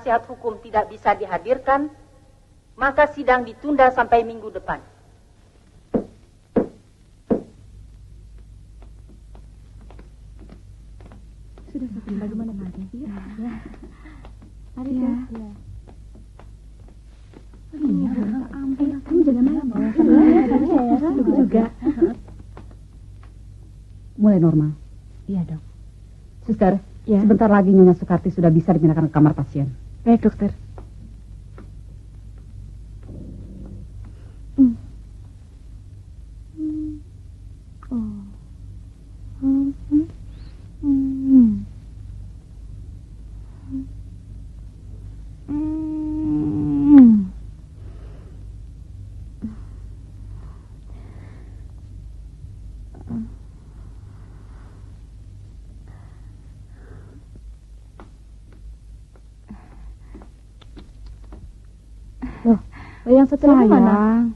penasihat hukum tidak bisa dihadirkan, maka sidang ditunda sampai minggu depan. Sudah sampai bagaimana lagi? Ya. Mari ya. Kamu jaga malam juga. Mulai normal. Iya, Dok. Suster, ya. Sebentar lagi Nyonya Sukarti sudah bisa dipindahkan ke kamar pasien. Baik, dokter. Yang satu lagi mana?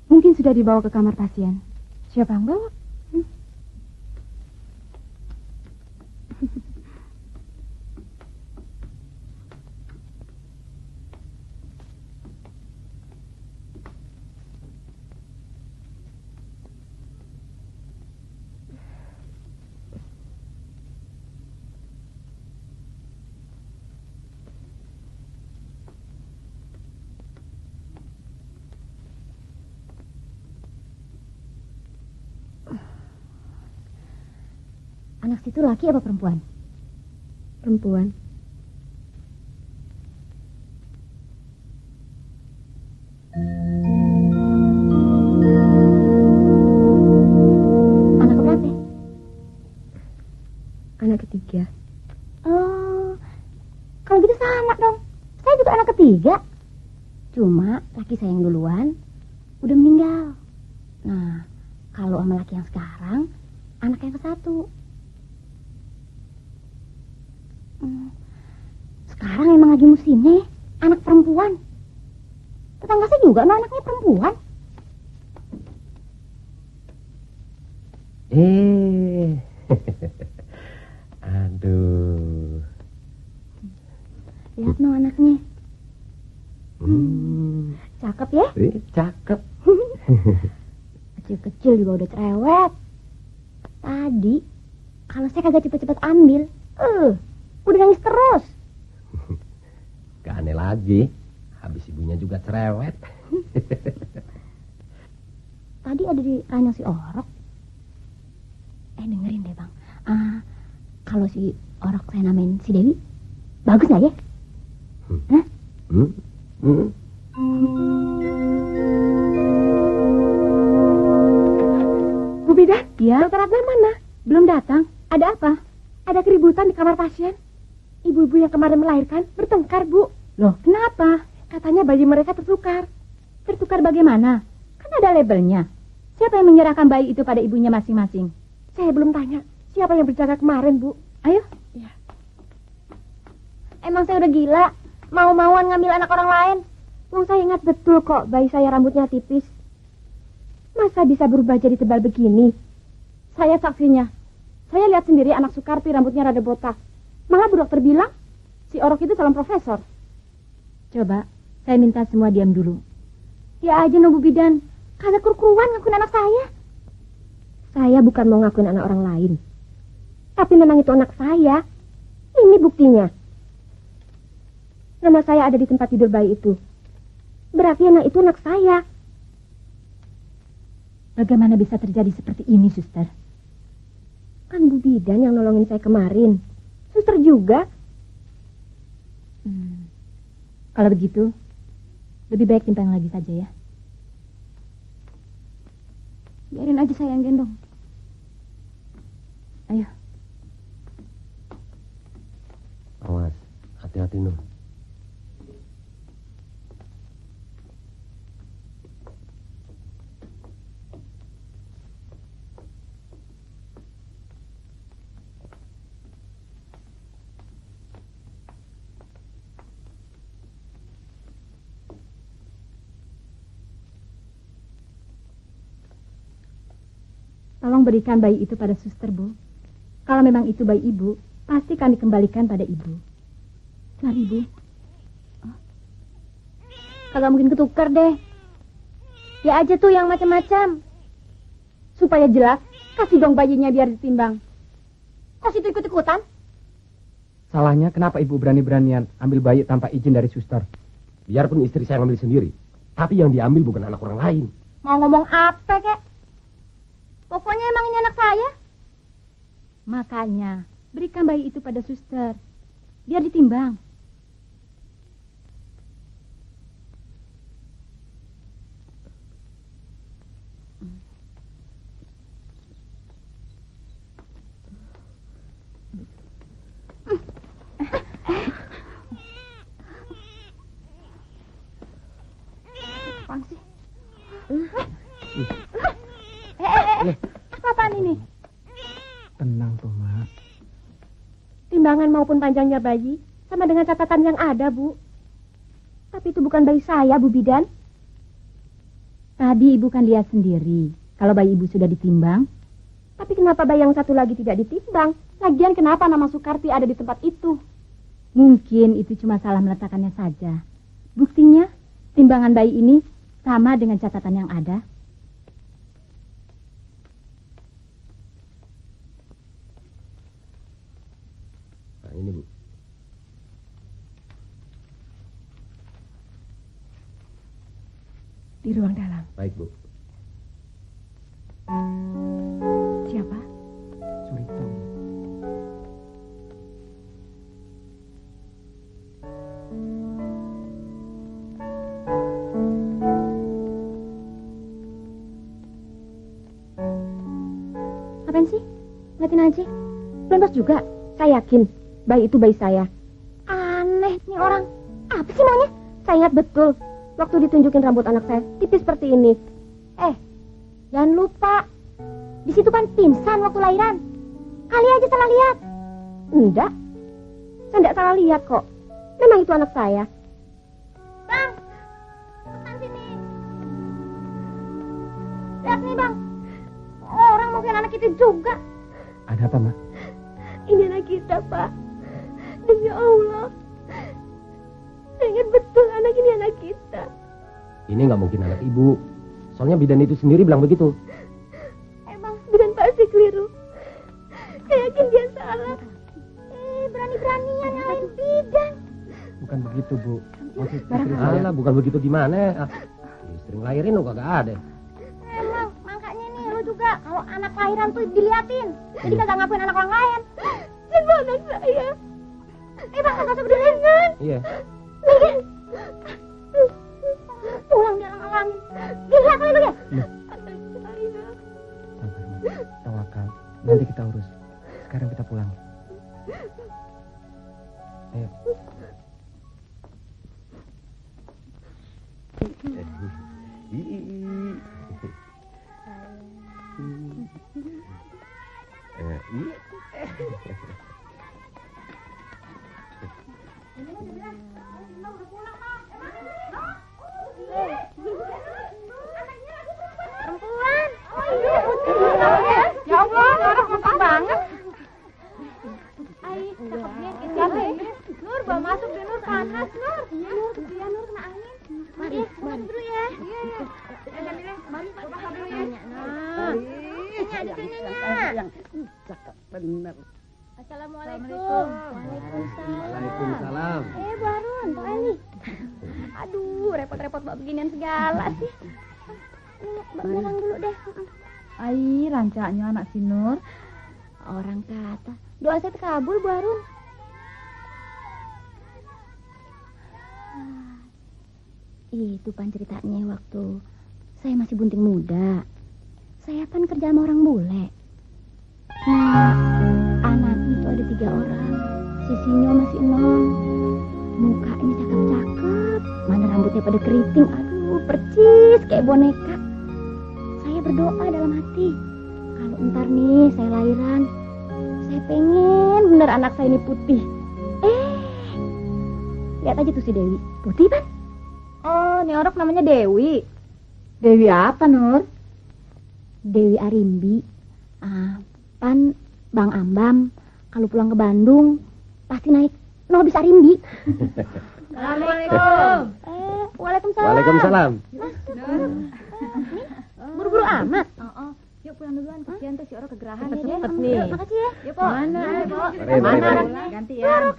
Mungkin sudah dibawa ke kamar pasien. Siapa yang bawa? Anak situ laki apa perempuan? Perempuan. Anak berapa? Anak ketiga. Oh, kalau gitu sama dong. Saya juga anak ketiga. Cuma laki saya yang duluan udah meninggal. Nah, kalau sama laki yang sekarang, anak yang ke-1. Sekarang emang lagi musimnya anak perempuan. Tetangga saya juga anaknya perempuan. Aduh. Lihat no anaknya. Cakep ya? Cakep. Kecil-kecil juga udah cerewet. Tadi kalau saya kagak cepet-cepet ambil, udah nangis terus. Gak aneh lagi. Habis ibunya juga cerewet. Tadi ada di ranjang si Orok. Dengerin deh bang. Kalau si Orok saya namain si Dewi, bagus gak ya? Bu Bidan? Ya? Dokter Adnan mana? Belum datang. Ada apa? Ada keributan di kamar pasien. Ibu-ibu yang kemarin melahirkan bertengkar, Bu. Loh, kenapa? Katanya bayi mereka tertukar. Tertukar bagaimana? Kan ada labelnya. Siapa yang menyerahkan bayi itu pada ibunya masing-masing? Saya belum tanya. Siapa yang berjaga kemarin, Bu? Ayo. Ya. Emang saya udah gila? Mau-mauan ngambil anak orang lain? Saya ingat betul kok bayi saya rambutnya tipis. Masa bisa berubah jadi tebal begini? Saya saksinya. Saya lihat sendiri anak Sukarti rambutnya rada botak. Malah bu dokter bilang si Orok itu calon profesor. Coba, saya minta semua diam dulu. Ya aja no Bu Bidan. Kagak keruan ngakuin anak saya. Saya bukan mau ngakuin anak orang lain. Tapi memang itu anak saya. Ini buktinya. Nama saya ada di tempat tidur bayi itu. Berarti anak itu anak saya. Bagaimana bisa terjadi seperti ini, suster? Kan Bu Bidan yang nolongin saya kemarin. Suster juga. Kalau begitu, lebih baik timpang lagi saja ya. Biarin aja saya yang gendong. Ayo. Awas, hati-hati Nur. Tolong berikan bayi itu pada suster, Bu. Kalau memang itu bayi ibu, pasti akan dikembalikan pada ibu. Mari, Bu. Kagak mungkin ketukar deh. Ya aja tuh yang macam-macam. Supaya jelas, kasih dong bayinya biar ditimbang. Kok situ ikut-ikutan? Salahnya kenapa ibu berani-beranian ambil bayi tanpa izin dari suster? Biarpun istri saya ngambil sendiri, tapi yang diambil bukan anak orang lain. Mau ngomong apa kek? Pokoknya emang ini anak saya. Makanya, berikan bayi itu pada suster. Biar ditimbang. Apaan sih? Apaan ini? Tenang tuh, Mak. Timbangan maupun panjangnya bayi sama dengan catatan yang ada, Bu. Tapi itu bukan bayi saya, Bu Bidan. Tadi ibu kan lihat sendiri. Kalau bayi ibu sudah ditimbang. Tapi kenapa bayi yang satu lagi tidak ditimbang? Lagian kenapa nama Sukarti ada di tempat itu? Mungkin itu cuma salah meletakkannya saja. Buktinya, timbangan bayi ini sama dengan catatan yang ada. Nah, ini Bu. Di ruang dalam. Baik Bu. Siapa? Surito. Apaan sih? Ngeliatin aja. Belum pas juga. Saya yakin bayi itu bayi saya. Aneh nih orang. Apa sih maunya? Saya ingat betul waktu ditunjukin rambut anak saya tipis seperti ini. Jangan lupa, di situ kan pingsan waktu lahiran. Kali aja salah lihat. Enggak, saya enggak salah lihat kok. Memang itu anak saya. Bang, cepetan sini. Lihat nih bang, orang mau anak kita juga. Ada apa, Mak? Ini anak kita, Pak. Demi Allah, saya ingat betul anak ini anak kita. Ini nggak mungkin anak ibu. Soalnya bidan itu sendiri bilang begitu. Emang Bidan pasti keliru. Saya yakin dia salah. Berani-beranian nyalain bidan. Bukan begitu, Bu. Maksud istri Alah, saya. bukan begitu gimana? Istri ngelahirin lo kagak ada. Emang, makanya nih lu juga kalau anak lahiran tuh diliatin. Jadi kagak ngakuin anak orang lain. Itu anak saya. Bang, kagak usah berdiri. Iya. Bidan. Pulang dia alangin. Gila kali lu ya. Anak saya. Sabar, Mak. Tawakal. Nanti kita urus. Sekarang kita pulang. Ayo. Perempuan. Oh iya, putih. Ya Allah, orang gampang banget. Ai, cakepnya siapa ya? Nur, bawa masuk deh Nur, panas Nur. Iya Nur, iya Nur kena angin. Mari, masuk dulu ya. Iya, iya. Mari, masuk dulu ya. Nanya. Cakep bener. Assalamualaikum. Waalaikumsalam. Bu Arun, Pak Ali. Aduh, repot-repot bawa beginian segala sih. Mbak bilang dulu deh. Ai, rancaknya anak si Nur. Orang kata, doa saya terkabul, Bu Arun. Itu pan ceritanya waktu saya masih bunting muda. Saya kan kerja sama orang bule. Nah, anak itu ada 3 orang. Sisinya masih 0. Mukanya cakep-cakep. Mana rambutnya pada keriting. Aduh, percis kayak boneka. Saya berdoa dalam hati. Kalau ntar nih saya lahiran, saya pengen bener anak saya ini putih. Lihat aja tuh si Dewi. Putih, Pan? Oh, ini orang namanya Dewi. Dewi apa, Nur? Dewi Arimbi. Pan, Bang Ambam, kalau pulang ke Bandung, pasti naik bis Arimbi. Assalamualaikum. Waalaikumsalam. Waalaikumsalam. Buru-buru amat. Yuk pulang duluan, kesian tuh si Oro kegerahan ya dia. Cepet nih. Makasih ya. Yuk, Po. Mana, Po? Mari. Ganti ya.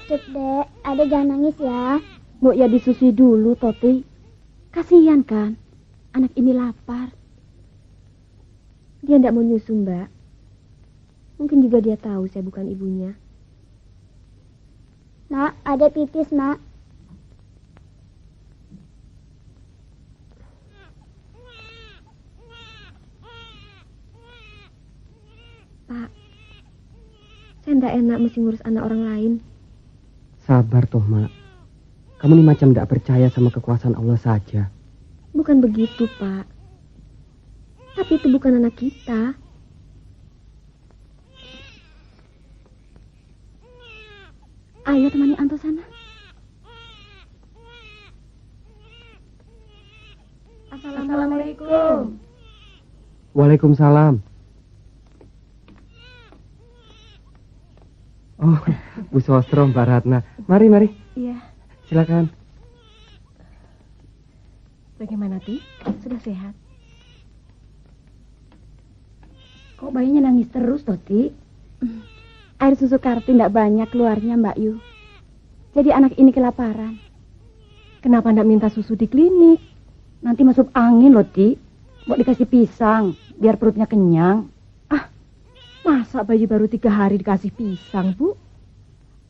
Cep, Dek. Adek jangan nangis ya. Mbok ya disusui dulu, Toti. Kasihan kan? Anak ini lapar. Dia tidak mau nyusu, Mbak. Mungkin juga dia tahu saya bukan ibunya. Mak, ada pipis, Mak. Pak, saya tidak enak mesti ngurus anak orang lain. Sabar toh, Mak. Kamu ini macam tidak percaya sama kekuasaan Allah saja. Bukan begitu, Pak. Tapi itu bukan anak kita. Ayo temani Anto sana. Assalamualaikum. Waalaikumsalam. Oh, Bu Sostro, Mbak Ratna. Mari. Iya. Silakan. Bagaimana, Ti? Sudah sehat? Kok bayinya nangis terus, Toti? Air susu Karti tidak banyak keluarnya, Mbak Yu. Jadi anak ini kelaparan. Kenapa tidak minta susu di klinik? Nanti masuk angin loh, Ti. Mau dikasih pisang, biar perutnya kenyang. Masa bayi baru 3 hari dikasih pisang, Bu?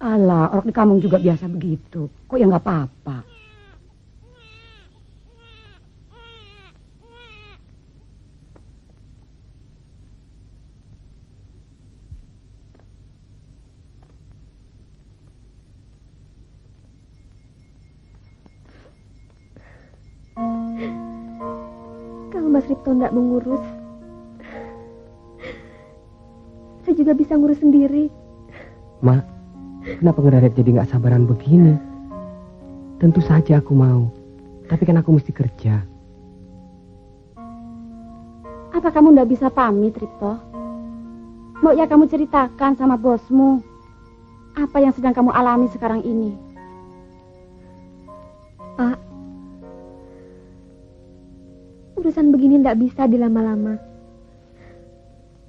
Alah, orang di kampung juga biasa begitu. Kok ya nggak apa-apa. Kalau Mas Ripto tidak mengurus, saya juga bisa ngurus sendiri. Mak, kenapa ngedadak jadi nggak sabaran begini? Tentu saja aku mau. Tapi kan aku mesti kerja. Apa kamu tidak bisa pamit, Ripto? Mau ya kamu ceritakan sama bosmu apa yang sedang kamu alami sekarang ini? Pak, urusan begini tidak bisa dilama-lama.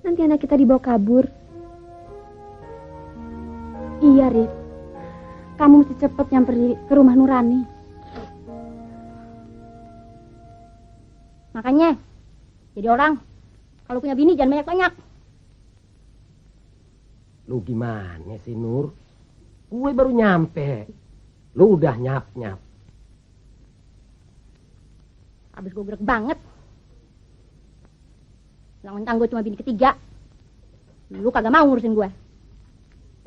Nanti anak kita dibawa kabur. Iya, Rip. Kamu mesti cepat nyamper ke rumah Nurani. Makanya, jadi orang, kalau punya bini jangan banyak-banyak. Lu gimana sih, Nur? Gue baru nyampe. Lu udah nyap-nyap. Habis gue gerek banget. Mentang-mentang gue cuma bini ketiga. Lu kagak mau ngurusin gue.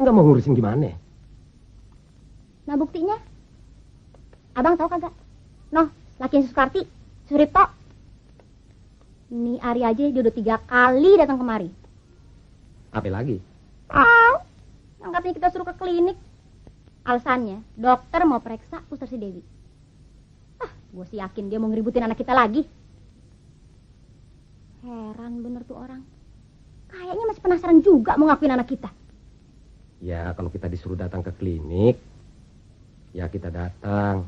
Enggak mau ngurusin gimana? Nah buktinya, abang tahu kagak? Noh, lakinya Sukarti, Suripto. Ini hari aja dia udah 3 kali datang kemari. Apa lagi? Yang katanya kita suruh ke klinik. Alasannya, dokter mau periksa usus si Dewi. Gue sih yakin dia mau ngeributin anak kita lagi. Heran bener tuh orang. Kayaknya masih penasaran juga mau ngakuin anak kita. Ya kalau kita disuruh datang ke klinik, ya kita datang.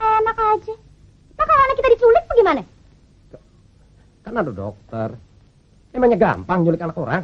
Enak aja. Nah kalau anak kita diculik bagaimana? Kan ada dokter. Emangnya gampang nyulik anak orang?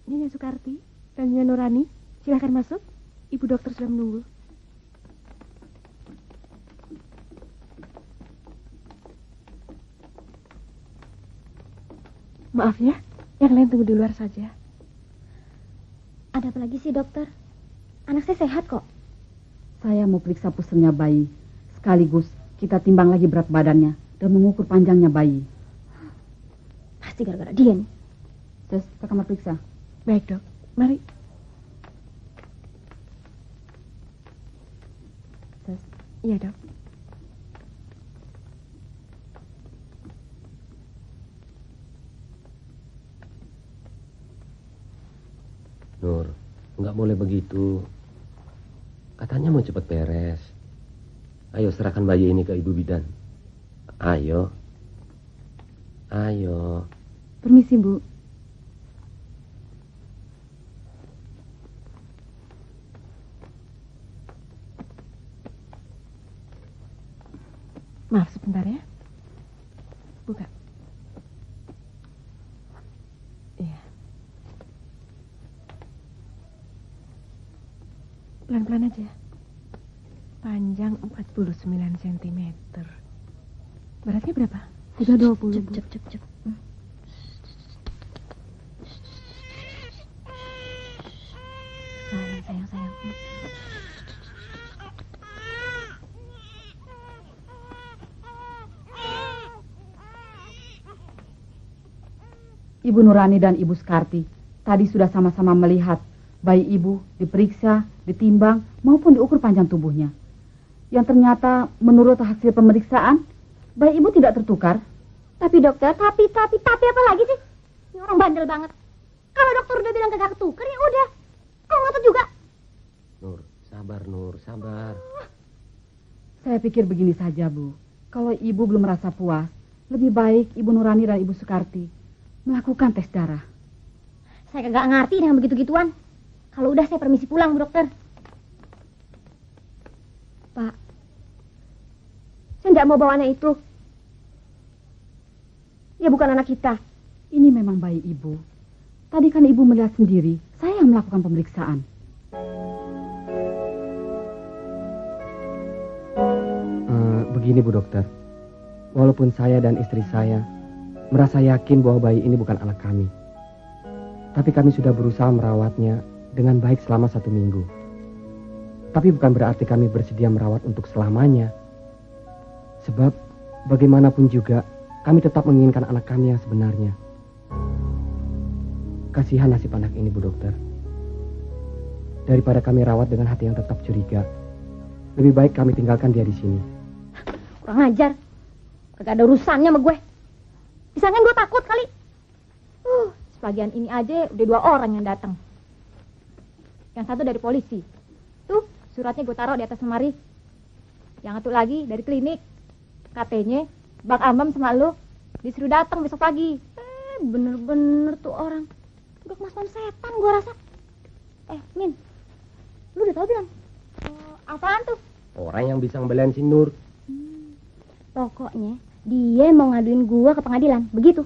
Nyonya Sukarti dan Nyonya Nurani, silahkan masuk. Ibu dokter sudah menunggu. Maaf ya, yang lain tunggu di luar saja. Ada apa lagi sih, dokter? Anak saya sehat kok. Saya mau periksa pusernya bayi. Sekaligus kita timbang lagi berat badannya dan mengukur panjangnya bayi. Pasti gara-gara dia nih. Tes, ke kamar periksa. Baik dok, mari. Tes. Iya dok. Nur, nggak boleh begitu. Katanya mau cepat beres. Ayo serahkan bayi ini ke Ibu Bidan. Ayo. Ayo. Permisi Bu. Maaf sebentar ya. Buka. Iya. Pelan-pelan aja. Panjang 49 cm. Beratnya berapa? 320. Cep. Sayang. Ibu Nurani dan Ibu Sekarti tadi sudah sama-sama melihat bayi ibu diperiksa, ditimbang, maupun diukur panjang tubuhnya. Yang ternyata menurut hasil pemeriksaan, bayi ibu tidak tertukar. Tapi dokter, tapi apa lagi sih? Ini orang bandel banget. Kalau dokter udah bilang kagak ketukar, ya udah. Kau ngotot juga. Nur, sabar. Saya pikir begini saja, Bu. Kalau ibu belum merasa puas, lebih baik Ibu Nurani dan Ibu Sekarti melakukan tes darah. Saya kagak ngerti dengan begitu-gituan. Kalau udah saya permisi pulang, Bu Dokter. Pak, saya tidak mau bawa anak itu. Dia bukan anak kita. Ini memang bayi ibu. Tadi kan ibu melihat sendiri, saya yang melakukan pemeriksaan. Begini Bu Dokter, walaupun saya dan istri saya merasa yakin bahwa bayi ini bukan anak kami, tapi kami sudah berusaha merawatnya dengan baik selama 1 minggu. Tapi bukan berarti kami bersedia merawat untuk selamanya. Sebab bagaimanapun juga kami tetap menginginkan anak kami yang sebenarnya. Kasihan nasib anak ini Bu Dokter. Daripada kami rawat dengan hati yang tetap curiga, lebih baik kami tinggalkan dia di sini. Kurang ajar. Kagak ada urusannya sama gue. Disangkan gue takut kali. Sebagian ini aja udah 2 orang yang datang. Yang satu dari polisi. Tuh, suratnya gue taruh di atas lemari. Yang satu lagi dari klinik. Katanya Bang Ambam sama lu disuruh datang besok pagi. Bener-bener tuh orang. Udah kemasukan setan gue rasa. Min, lu udah tahu belum? Apaan tuh? Orang yang bisa ngebelain si Nur. Pokoknya dia mau ngaduin gua ke pengadilan, begitu.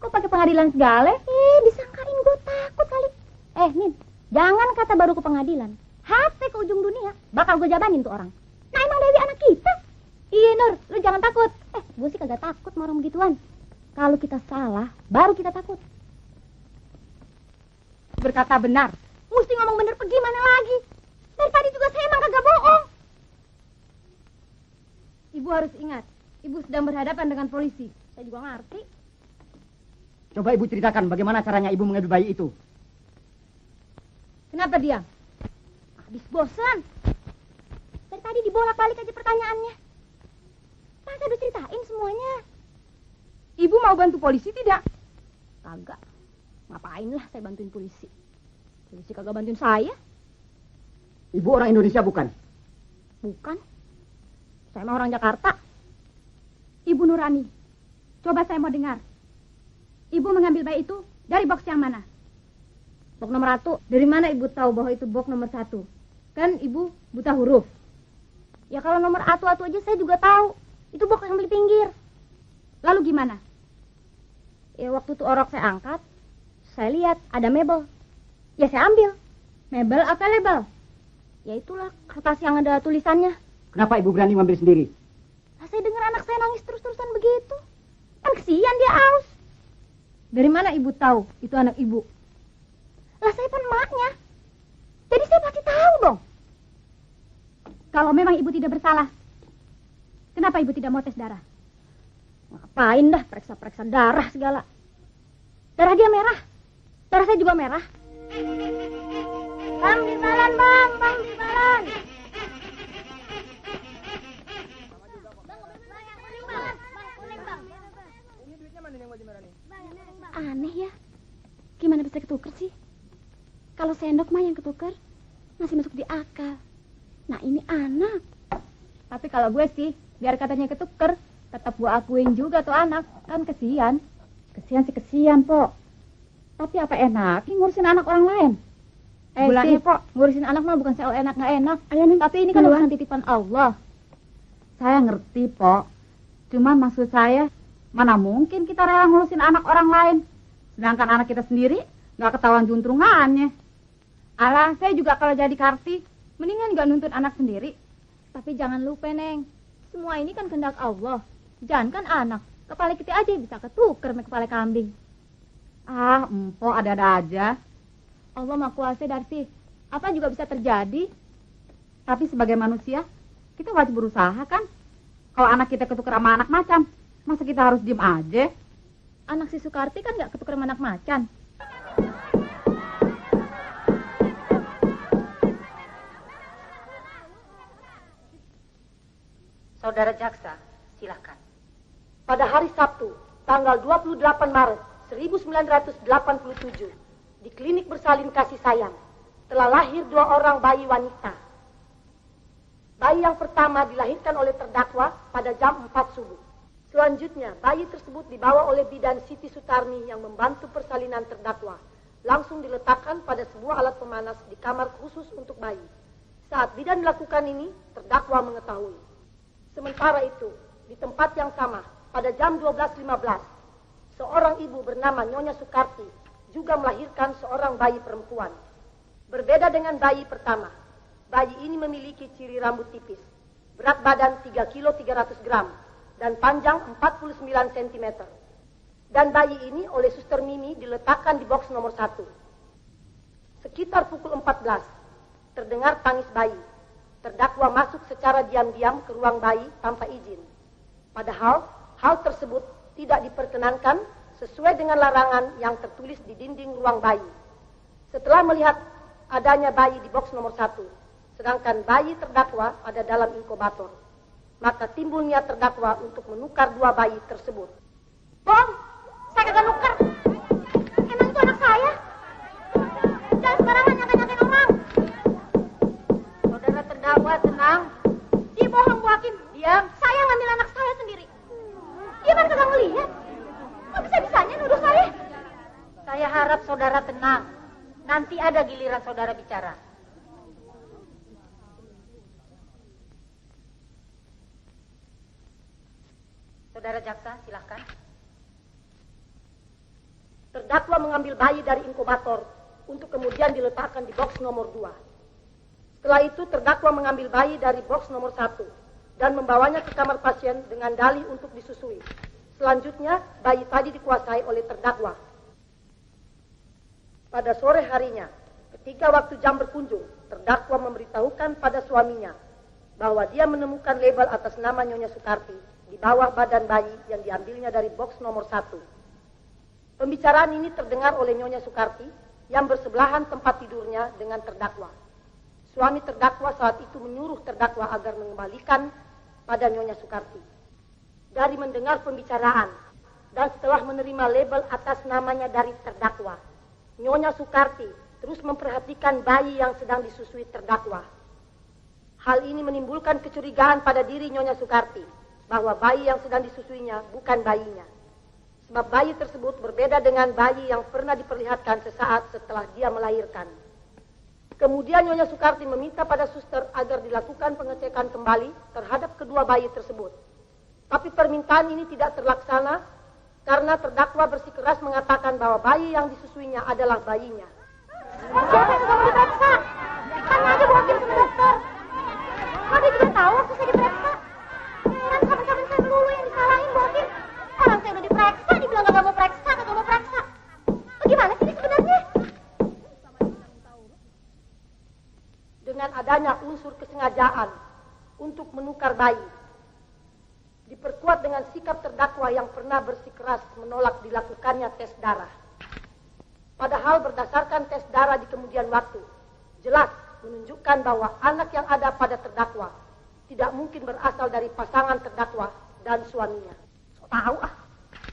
Kok pakai pengadilan segala? Disangkain gua takut kali. Min, jangan kata baru ke pengadilan. Hati ke ujung dunia, bakal gua jabanin tuh orang. Nah emang Dewi anak kita. Iya Nur, lu jangan takut. Gua sih kagak takut sama orang begituan. Kalau kita salah, baru kita takut. Berkata benar. Mesti ngomong bener pergi mana lagi. Dari tadi juga saya emang kagak bohong. Ibu harus ingat, ibu sedang berhadapan dengan polisi. Saya juga ngerti. Coba ibu ceritakan bagaimana caranya ibu mengambil bayi itu. Kenapa dia? Habis bosan. Dari tadi dibolak-balik aja pertanyaannya. Masa udah ceritain semuanya? Ibu mau bantu polisi tidak? Kagak. Ngapain lah saya bantuin polisi. Polisi kagak bantuin saya. Ibu orang Indonesia bukan? Bukan. Saya mah orang Jakarta. Ibu Nurani, coba saya mau dengar. Ibu mengambil bayi itu dari box yang mana? Box nomor 1. Dari mana ibu tahu bahwa itu box nomor 1? Kan ibu buta huruf. Ya kalau nomor atu-atu aja saya juga tahu. Itu box yang di pinggir. Lalu gimana? Ya waktu itu orok saya angkat, saya lihat ada mebel. Ya saya ambil. Mebel apa label? Ya itulah kertas yang ada tulisannya. Kenapa ibu berani mengambil sendiri? Saya dengar anak saya nangis terus-terusan begitu. Kan kesian dia aus. Dari mana ibu tahu itu anak ibu? Lah saya kan emaknya. Jadi saya pasti tahu dong. Kalau memang ibu tidak bersalah, kenapa ibu tidak mau tes darah? Ngapain dah periksa-periksa darah segala. Darah dia merah. Darah saya juga merah. Bang di balan, bang di balan. Aneh ya. Gimana bisa ketuker sih? Kalau sendok mah yang ketuker masih masuk di akal. Nah ini anak. Tapi kalau gue sih, biar katanya ketuker, tetap gue akuin juga tuh anak. Kan kesian. Kesian sih kesian, Pok. Tapi apa enak ngurusin anak orang lain? Bulannya, Pok, ngurusin anak mah bukan soal enak nggak enak. Ayo nih. Tapi ini kan urusan titipan Allah. Saya ngerti, Pok. Cuman maksud saya, mana mungkin kita rela ngurusin anak orang lain. Sedangkan anak kita sendiri nggak ketahuan juntrungannya. Alah, saya juga kalau jadi Karti, mendingan nggak nuntut anak sendiri. Tapi jangan lupa, Neng. Semua ini kan kehendak Allah. Jangan kan anak. Kepala kita aja bisa ketuker sama kepala kambing. Ah, empok ada-ada aja. Allah Maha Kuasa, Darsi. Apa juga bisa terjadi. Tapi sebagai manusia, kita wajib berusaha kan? Kalau anak kita ketuker sama anak macan, masa kita harus diem aja? Anak si Sukarti kan nggak ketuker sama anak macan. Saudara jaksa, silakan. Pada hari Sabtu, tanggal 28 Maret 1987, di klinik bersalin kasih sayang, telah lahir 2 orang bayi wanita. Bayi yang pertama dilahirkan oleh terdakwa pada jam 4 subuh. Selanjutnya, bayi tersebut dibawa oleh bidan Siti Sutarni yang membantu persalinan terdakwa. Langsung diletakkan pada sebuah alat pemanas di kamar khusus untuk bayi. Saat bidan melakukan ini, terdakwa mengetahui. Sementara itu, di tempat yang sama, pada jam 12.15, seorang ibu bernama Nyonya Sukarti juga melahirkan seorang bayi perempuan. Berbeda dengan bayi pertama, bayi ini memiliki ciri rambut tipis, berat badan 3 kilo 300 gram, dan panjang 49 cm. Dan bayi ini oleh Suster Mimi diletakkan di box nomor 1. Sekitar pukul 14, terdengar tangis bayi. Terdakwa masuk secara diam-diam ke ruang bayi tanpa izin. Padahal, hal tersebut tidak diperkenankan sesuai dengan larangan yang tertulis di dinding ruang bayi. Setelah melihat adanya bayi di box nomor 1, sedangkan bayi terdakwa ada dalam inkubator, maka timbul niat terdakwa untuk menukar 2 bayi tersebut. Bong, saya kagak nuker. Emang itu anak saya. Jangan sembarangan nyata-nyatain orang. Saudara terdakwa tenang. Dia bohong, Bu Hakim. Diam. Saya ngambil anak saya sendiri. Dia kan kagak ngelihat. Kok bisa-bisanya nuduh saya? Saya harap saudara tenang. Nanti ada giliran saudara bicara. Saudara jaksa, silahkan. Terdakwa mengambil bayi dari inkubator untuk kemudian diletakkan di box nomor 2. Setelah itu terdakwa mengambil bayi dari box nomor 1 dan membawanya ke kamar pasien dengan dalih untuk disusui. Selanjutnya, bayi tadi dikuasai oleh terdakwa. Pada sore harinya, ketika waktu jam berkunjung, terdakwa memberitahukan pada suaminya bahwa dia menemukan label atas nama Nyonya Sukarti di bawah badan bayi yang diambilnya dari box nomor 1. Pembicaraan ini terdengar oleh Nyonya Sukarti yang bersebelahan tempat tidurnya dengan terdakwa. Suami terdakwa saat itu menyuruh terdakwa agar mengembalikan pada Nyonya Sukarti. Dari mendengar pembicaraan dan setelah menerima label atas namanya dari terdakwa, Nyonya Sukarti terus memperhatikan bayi yang sedang disusui terdakwa. Hal ini menimbulkan kecurigaan pada diri Nyonya Sukarti bahwa bayi yang sedang disusuinya bukan bayinya. Sebab bayi tersebut berbeda dengan bayi yang pernah diperlihatkan sesaat setelah dia melahirkan. Kemudian Nyonya Sukarti meminta pada suster agar dilakukan pengecekan kembali terhadap kedua bayi tersebut. Tapi permintaan ini tidak terlaksana karena terdakwa bersikeras mengatakan bahwa bayi yang disusuinya adalah bayinya. Siapa yang kamu diperiksa? Tanya aja Bu Hakim sama dokter. Kok dia juga tahu waktu saya diperiksa? Heran kapan-kapan saya melulu yang disalahin Bu Hakim. Orang saya udah diperiksa, dibilang gak mau periksa, gak mau periksa. unsur kesengajaan untuk menukar bayi. Diperkuat dengan sikap terdakwa yang pernah bersikeras menolak dilakukannya tes darah. Padahal berdasarkan tes darah di kemudian waktu, jelas menunjukkan bahwa anak yang ada pada terdakwa tidak mungkin berasal dari pasangan terdakwa dan suaminya. So tahu ah,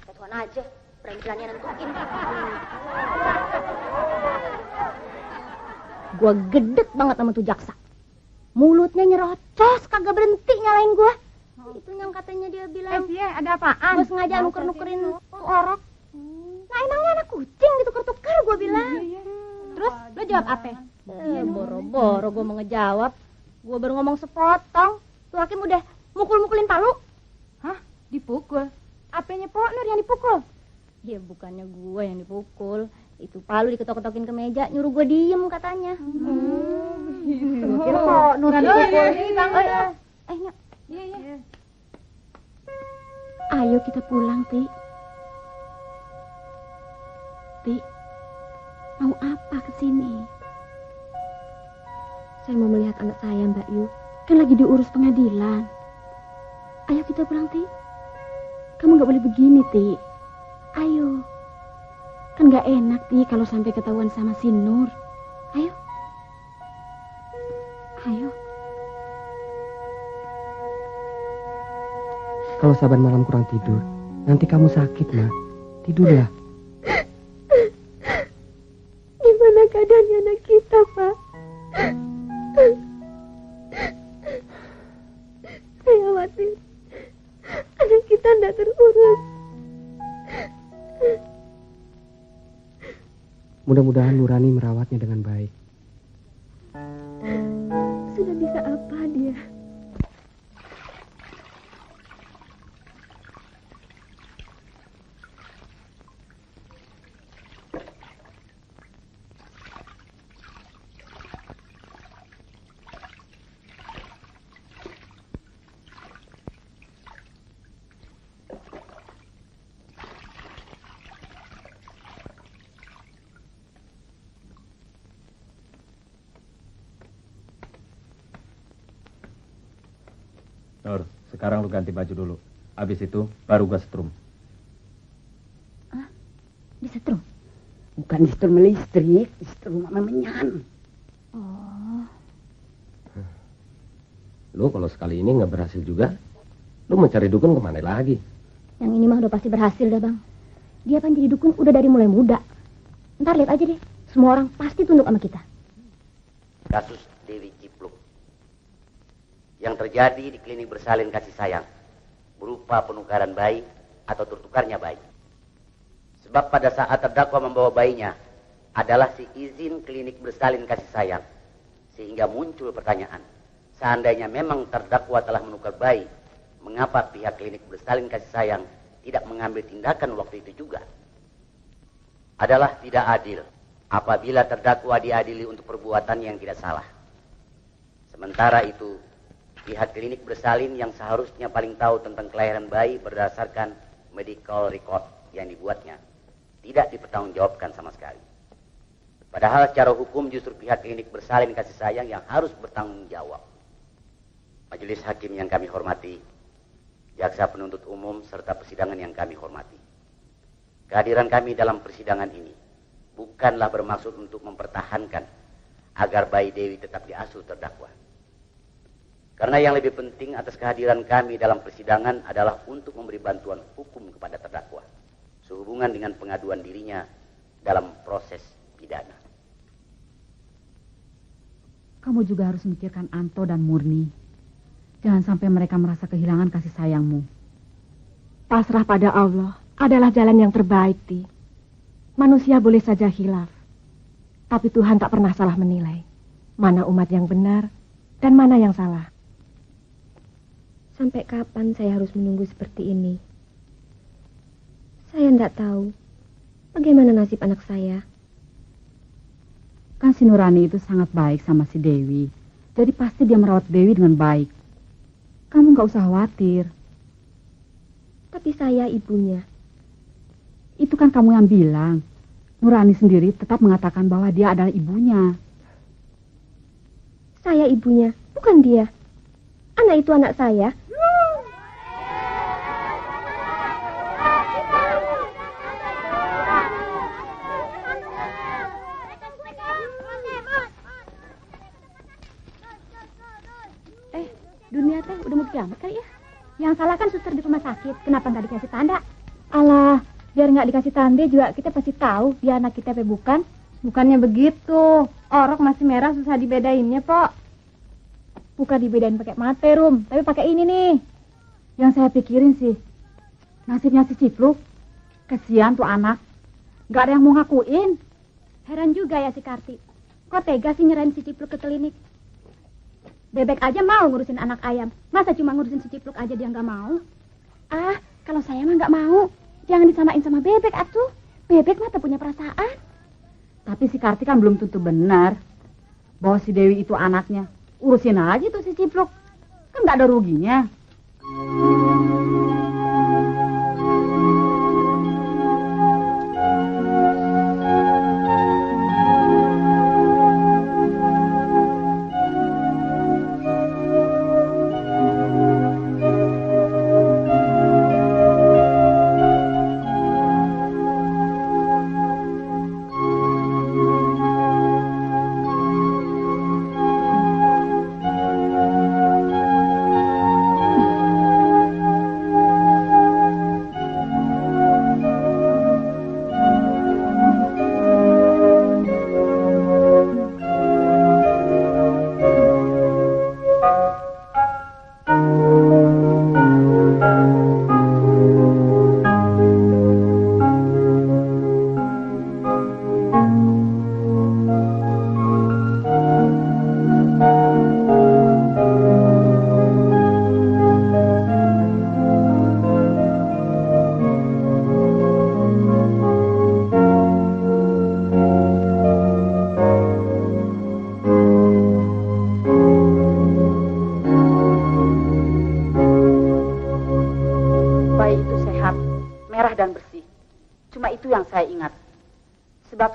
ketuan aja, berani-berani nentuin. Gua gedek banget sama tuh jaksa. Mulutnya nyerocos, kagak berhenti nyalain gua. Itu yang katanya dia bilang. Ada apaan? Gua sengaja nuker-nukerin tuh orok. Nah emangnya anak kucing ditukar-tukar gua bilang. Terus lo jawab apa? Boro-boro gua mau ngejawab. Gua baru ngomong sepotong. Tuh hakim udah mukul-mukulin palu. Hah? Dipukul? Apanya Pok Nur yang dipukul? Ya bukannya gua yang dipukul. Itu palu diketok-ketokin ke meja, nyuruh gua diem katanya. Gua kira Pok Nur yang dipukul. Nyok. Iya. Ayo kita pulang, Ti. Ti, mau apa ke sini? Saya mau melihat anak saya, Mbak Yu. Kan lagi diurus pengadilan. Ayo kita pulang, Ti. Kamu gak boleh begini, Ti. Ayo. Kan gak enak, Ti, kalau sampai ketahuan sama si Nur. Ayo. Ayo. Kalau saban malam kurang tidur, nanti kamu sakit, Ma. Tidurlah. Gimana keadaannya anak kita, Pak? Saya khawatir anak kita tidak terurus. Mudah-mudahan Nurani merawatnya dengan baik. Sudah bisa apa dia? Nur, sekarang lu ganti baju dulu. Habis itu baru gua setrum. Disetrum? Bukan disetrum listrik, disetrum sama menyan. Oh. Lu kalau sekali ini nggak berhasil juga, lu mau cari dukun kemana lagi? Yang ini mah udah pasti berhasil dah, Bang. Dia kan jadi dukun udah dari mulai muda. Ntar lihat aja deh, semua orang pasti tunduk sama kita. Kasus Dewi Cipluk yang terjadi di klinik bersalin kasih sayang berupa penukaran bayi atau tertukarnya bayi. Sebab pada saat terdakwa membawa bayinya adalah si izin klinik bersalin kasih sayang, sehingga muncul pertanyaan, seandainya memang terdakwa telah menukar bayi, mengapa pihak klinik bersalin kasih sayang tidak mengambil tindakan waktu itu juga? Adalah tidak adil apabila terdakwa diadili untuk perbuatan yang tidak salah. Sementara itu, pihak klinik bersalin yang seharusnya paling tahu tentang kelahiran bayi berdasarkan medical record yang dibuatnya tidak dipertanggungjawabkan sama sekali. Padahal secara hukum justru pihak klinik bersalin kasih sayang yang harus bertanggung jawab. Majelis hakim yang kami hormati, jaksa penuntut umum serta persidangan yang kami hormati. Kehadiran kami dalam persidangan ini bukanlah bermaksud untuk mempertahankan agar bayi Dewi tetap diasuh terdakwa. Karena yang lebih penting atas kehadiran kami dalam persidangan adalah untuk memberi bantuan hukum kepada terdakwa sehubungan dengan pengaduan dirinya dalam proses pidana. Kamu juga harus memikirkan Anto dan Murni. Jangan sampai mereka merasa kehilangan kasih sayangmu. Pasrah pada Allah adalah jalan yang terbaik, Ti. Manusia boleh saja khilaf, tapi Tuhan tak pernah salah menilai mana umat yang benar dan mana yang salah. Sampai kapan saya harus menunggu seperti ini? Saya tidak tahu bagaimana nasib anak saya. Kan si Nurani itu sangat baik sama si Dewi. Jadi pasti dia merawat Dewi dengan baik. Kamu gak usah khawatir. Tapi saya ibunya. Itu kan kamu yang bilang. Nurani sendiri tetap mengatakan bahwa dia adalah ibunya. Saya ibunya, Bukan dia. Anak itu anak saya. Dunia teh udah mau kiamat kali ya? Yang salah kan suster di rumah sakit. Kenapa nggak dikasih tanda? Alah, biar nggak dikasih tanda juga kita pasti tahu dia anak kita apa bukan. Bukannya begitu. Orok masih merah susah dibedainnya, Pok. Bukan dibedain pakai mate, Rum, tapi pakai ini nih. Yang saya pikirin sih, nasibnya si Cipluk. Kesian tuh anak. Nggak ada yang mau ngakuin. Heran juga ya si Karti. Kok tega sih nyerahin si Cipluk ke klinik? Bebek aja mau ngurusin anak ayam. Masa cuma ngurusin si Cipluk aja dia nggak mau? Ah, kalau saya mah nggak mau. Jangan disamain sama bebek, atuh. Bebek mah tak punya perasaan. Tapi si Karti kan belum tentu benar bahwa si Dewi itu anaknya. Urusin aja tuh si Cipluk. Kan nggak ada ruginya.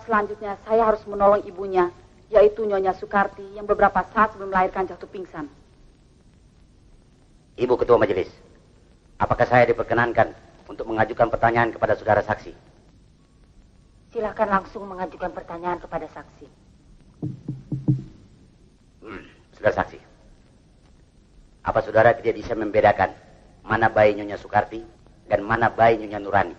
Selanjutnya saya harus menolong ibunya, yaitu Nyonya Sukarti yang beberapa saat sebelum melahirkan jatuh pingsan. Ibu Ketua Majelis, apakah saya diperkenankan untuk mengajukan pertanyaan kepada saudara saksi? Silakan langsung mengajukan pertanyaan kepada saksi. Saudara saksi, apa saudara tidak bisa membedakan mana bayi Nyonya Sukarti dan mana bayi Nyonya Nurani?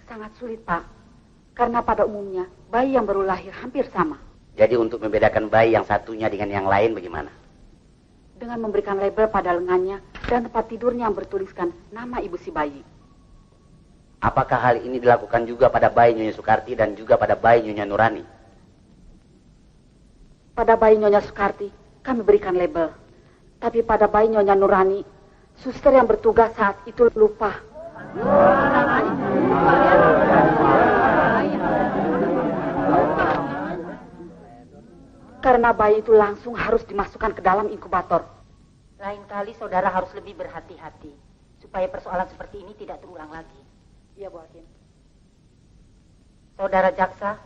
Sangat sulit, Pak. Karena pada umumnya, bayi yang baru lahir hampir sama. Jadi untuk membedakan bayi yang satunya dengan yang lain bagaimana? Dengan memberikan label pada lengannya dan tempat tidurnya yang bertuliskan nama ibu si bayi. Apakah hal ini dilakukan juga pada bayi Nyonya Sukarti dan juga pada bayi Nyonya Nurani? Pada bayi Nyonya Sukarti, kami berikan label. Tapi pada bayi Nyonya Nurani, suster yang bertugas saat itu lupa. Karena bayi itu langsung harus dimasukkan ke dalam inkubator. Lain kali saudara harus lebih berhati-hati supaya persoalan seperti ini tidak terulang lagi. Iya, Bu Hakim. Saudara jaksa,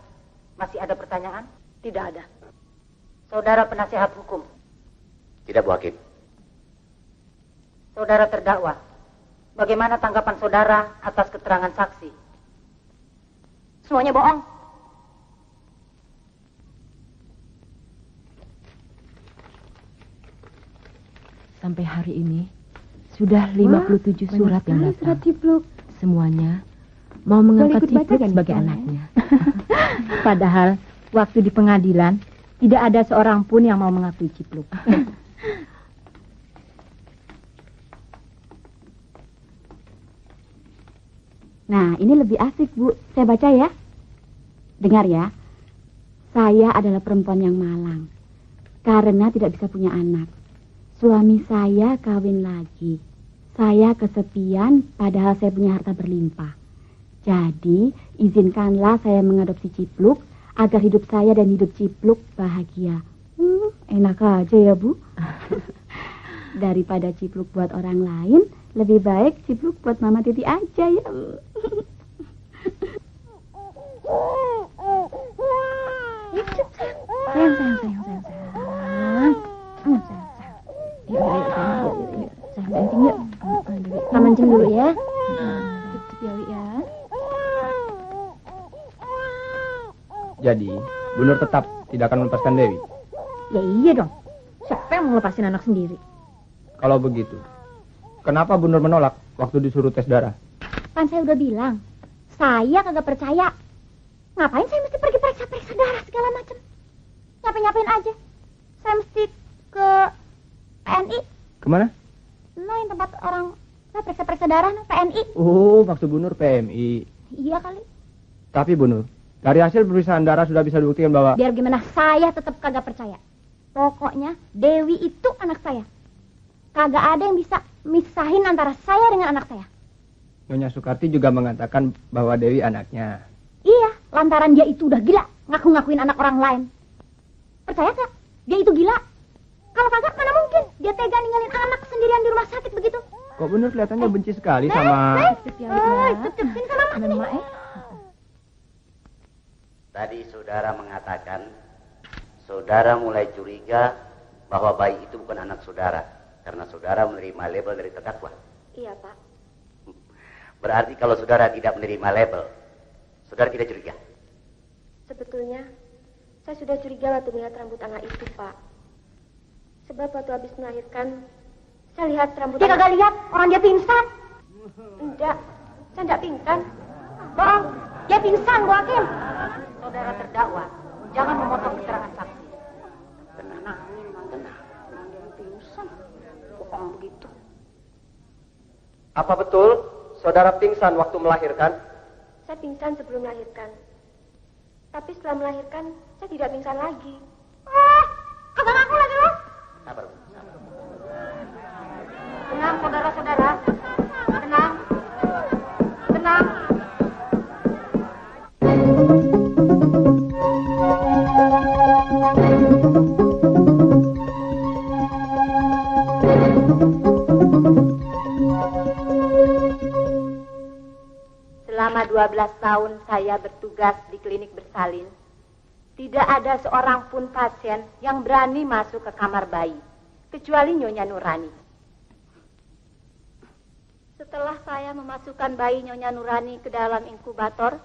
masih ada pertanyaan? Tidak ada. Saudara penasihat hukum? Tidak, Bu Hakim. Saudara terdakwa, bagaimana tanggapan saudara atas keterangan saksi? Semuanya bohong. Sampai hari ini sudah 57 surat yang datang. Surat Cipluk. Semuanya mau mengangkat Cipluk sebagai anaknya. Padahal waktu di pengadilan tidak ada seorang pun yang mau mengakui Cipluk. Nah, ini lebih asik, Bu. Saya baca ya. Dengar ya. Saya adalah perempuan yang malang karena tidak bisa punya anak. Suami saya kawin lagi. Saya kesepian padahal saya punya harta berlimpah. Jadi, izinkanlah saya mengadopsi Cipluk agar hidup saya dan hidup Cipluk bahagia. Enak aja ya, Bu. Daripada Cipluk buat orang lain, lebih baik Cipluk buat Mama Titi aja ya. Sayang. Kencing yuk. Kita mancing dulu ya. Tutup ya, Wi ya. Jadi, Bu Nur tetap tidak akan melepaskan Dewi. Ya iya dong. Siapa yang mau lepasin anak sendiri? Kalau begitu, kenapa Bu Nur menolak waktu disuruh tes darah? Kan saya udah bilang, saya kagak percaya. Ngapain saya mesti pergi periksa-periksa darah segala macam? Nyapain aja. Saya mesti ke PNI. Kemana? No, yang tempat orang saya periksa-periksa darah, no, PNI. Oh, maksud Bu Nur PMI. Iya kali. Tapi Bu Nur, dari hasil pemeriksaan darah sudah bisa dibuktikan bahwa... Biar gimana, saya tetap kagak percaya. Pokoknya Dewi itu anak saya. Kagak ada yang bisa misahin antara saya dengan anak saya. Nyonya Sukarti juga mengatakan bahwa Dewi anaknya. Iya, lantaran dia itu udah gila, ngaku-ngakuin anak orang lain. Percaya gak? Dia itu gila. Kalau kagak, mana mungkin dia tega ninggalin anak sendirian di rumah sakit begitu. Kok Bu Nur kelihatannya benci sekali sama... Sini sama Mak. Tadi saudara mengatakan, saudara mulai curiga bahwa bayi itu bukan anak saudara, karena saudara menerima label dari terdakwa. Iya, Pak. Berarti kalau saudara tidak menerima label, saudara tidak curiga? Sebetulnya, saya sudah curiga waktu melihat rambut anak itu, Pak. Sebab waktu habis melahirkan, saya lihat rambut Dia kagak lihat, orang dia pingsan. Enggak, saya enggak pingsan. Bohong, dia pingsan, Bu Hakim. Saudara terdakwa, jangan memotong keterangan saksi. Tenang. Dia pingsan, bohong begitu. Apa betul saudara pingsan waktu melahirkan? Saya pingsan sebelum melahirkan. Tapi setelah melahirkan, saya tidak pingsan lagi. Kagak ngaku lagi lo? Sabar. Tenang, saudara-saudara. Tenang. Tenang. Selama 12 tahun saya bertugas di klinik bersalin, tidak ada seorang pun pasien yang berani masuk ke kamar bayi, kecuali Nyonya Nurani. Setelah saya memasukkan bayi Nyonya Nurani ke dalam inkubator,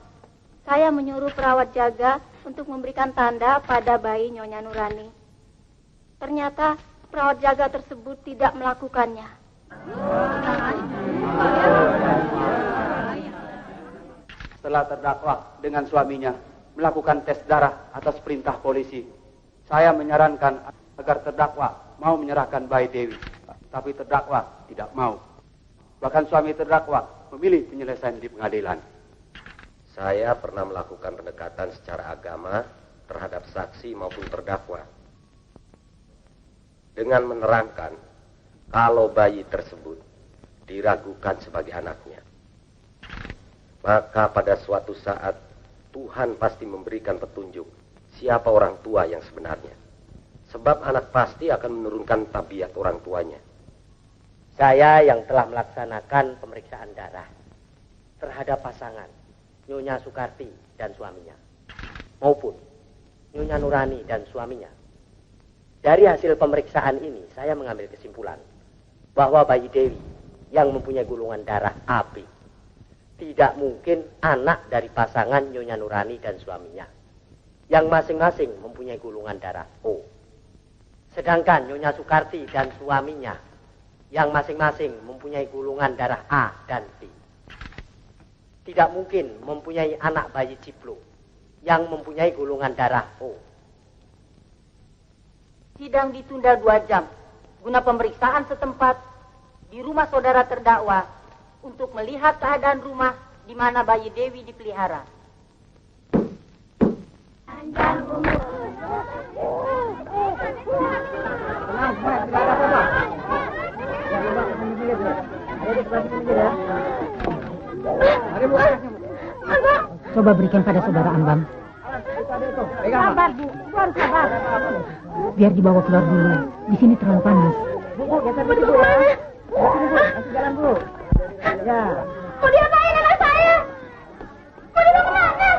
saya menyuruh perawat jaga untuk memberikan tanda pada bayi Nyonya Nurani. Ternyata perawat jaga tersebut tidak melakukannya. Setelah terdakwa dengan suaminya melakukan tes darah atas perintah polisi, saya menyarankan agar terdakwa mau menyerahkan bayi Dewi, tapi terdakwa tidak mau. Bahkan suami terdakwa memilih penyelesaian di pengadilan. Saya pernah melakukan pendekatan secara agama terhadap saksi maupun terdakwa dengan menerangkan kalau bayi tersebut diragukan sebagai anaknya. Maka pada suatu saat Tuhan pasti memberikan petunjuk siapa orang tua yang sebenarnya. Sebab anak pasti akan menurunkan tabiat orang tuanya. Saya yang telah melaksanakan pemeriksaan darah terhadap pasangan Nyonya Sukarti dan suaminya, maupun Nyonya Nurani dan suaminya. Dari hasil pemeriksaan ini, saya mengambil kesimpulan bahwa bayi Dewi yang mempunyai golongan darah AB tidak mungkin anak dari pasangan Nyonya Nurani dan suaminya, yang masing-masing mempunyai golongan darah O. Sedangkan Nyonya Sukarti dan suaminya, yang masing-masing mempunyai golongan darah A dan B, tidak mungkin mempunyai anak bayi cipluk yang mempunyai golongan darah O. Sidang ditunda 2 jam guna pemeriksaan setempat di rumah saudara terdakwa untuk melihat keadaan rumah di mana bayi Dewi dipelihara. Coba berikan pada saudara Ambam. Sabar, Bu. Bu harus sabar. Biar dibawa keluar dulu. Di sini terlalu panas. Mau diapain anak saya? Mau dibawa kemana?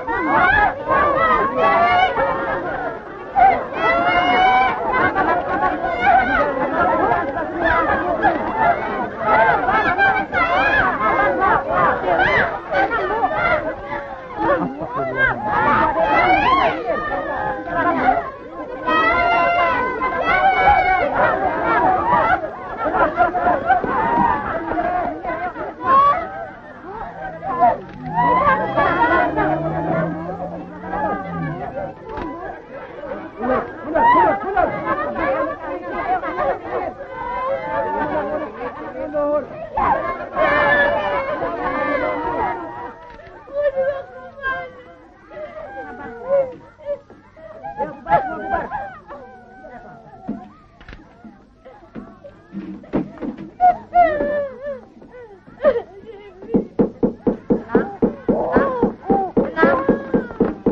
Nur.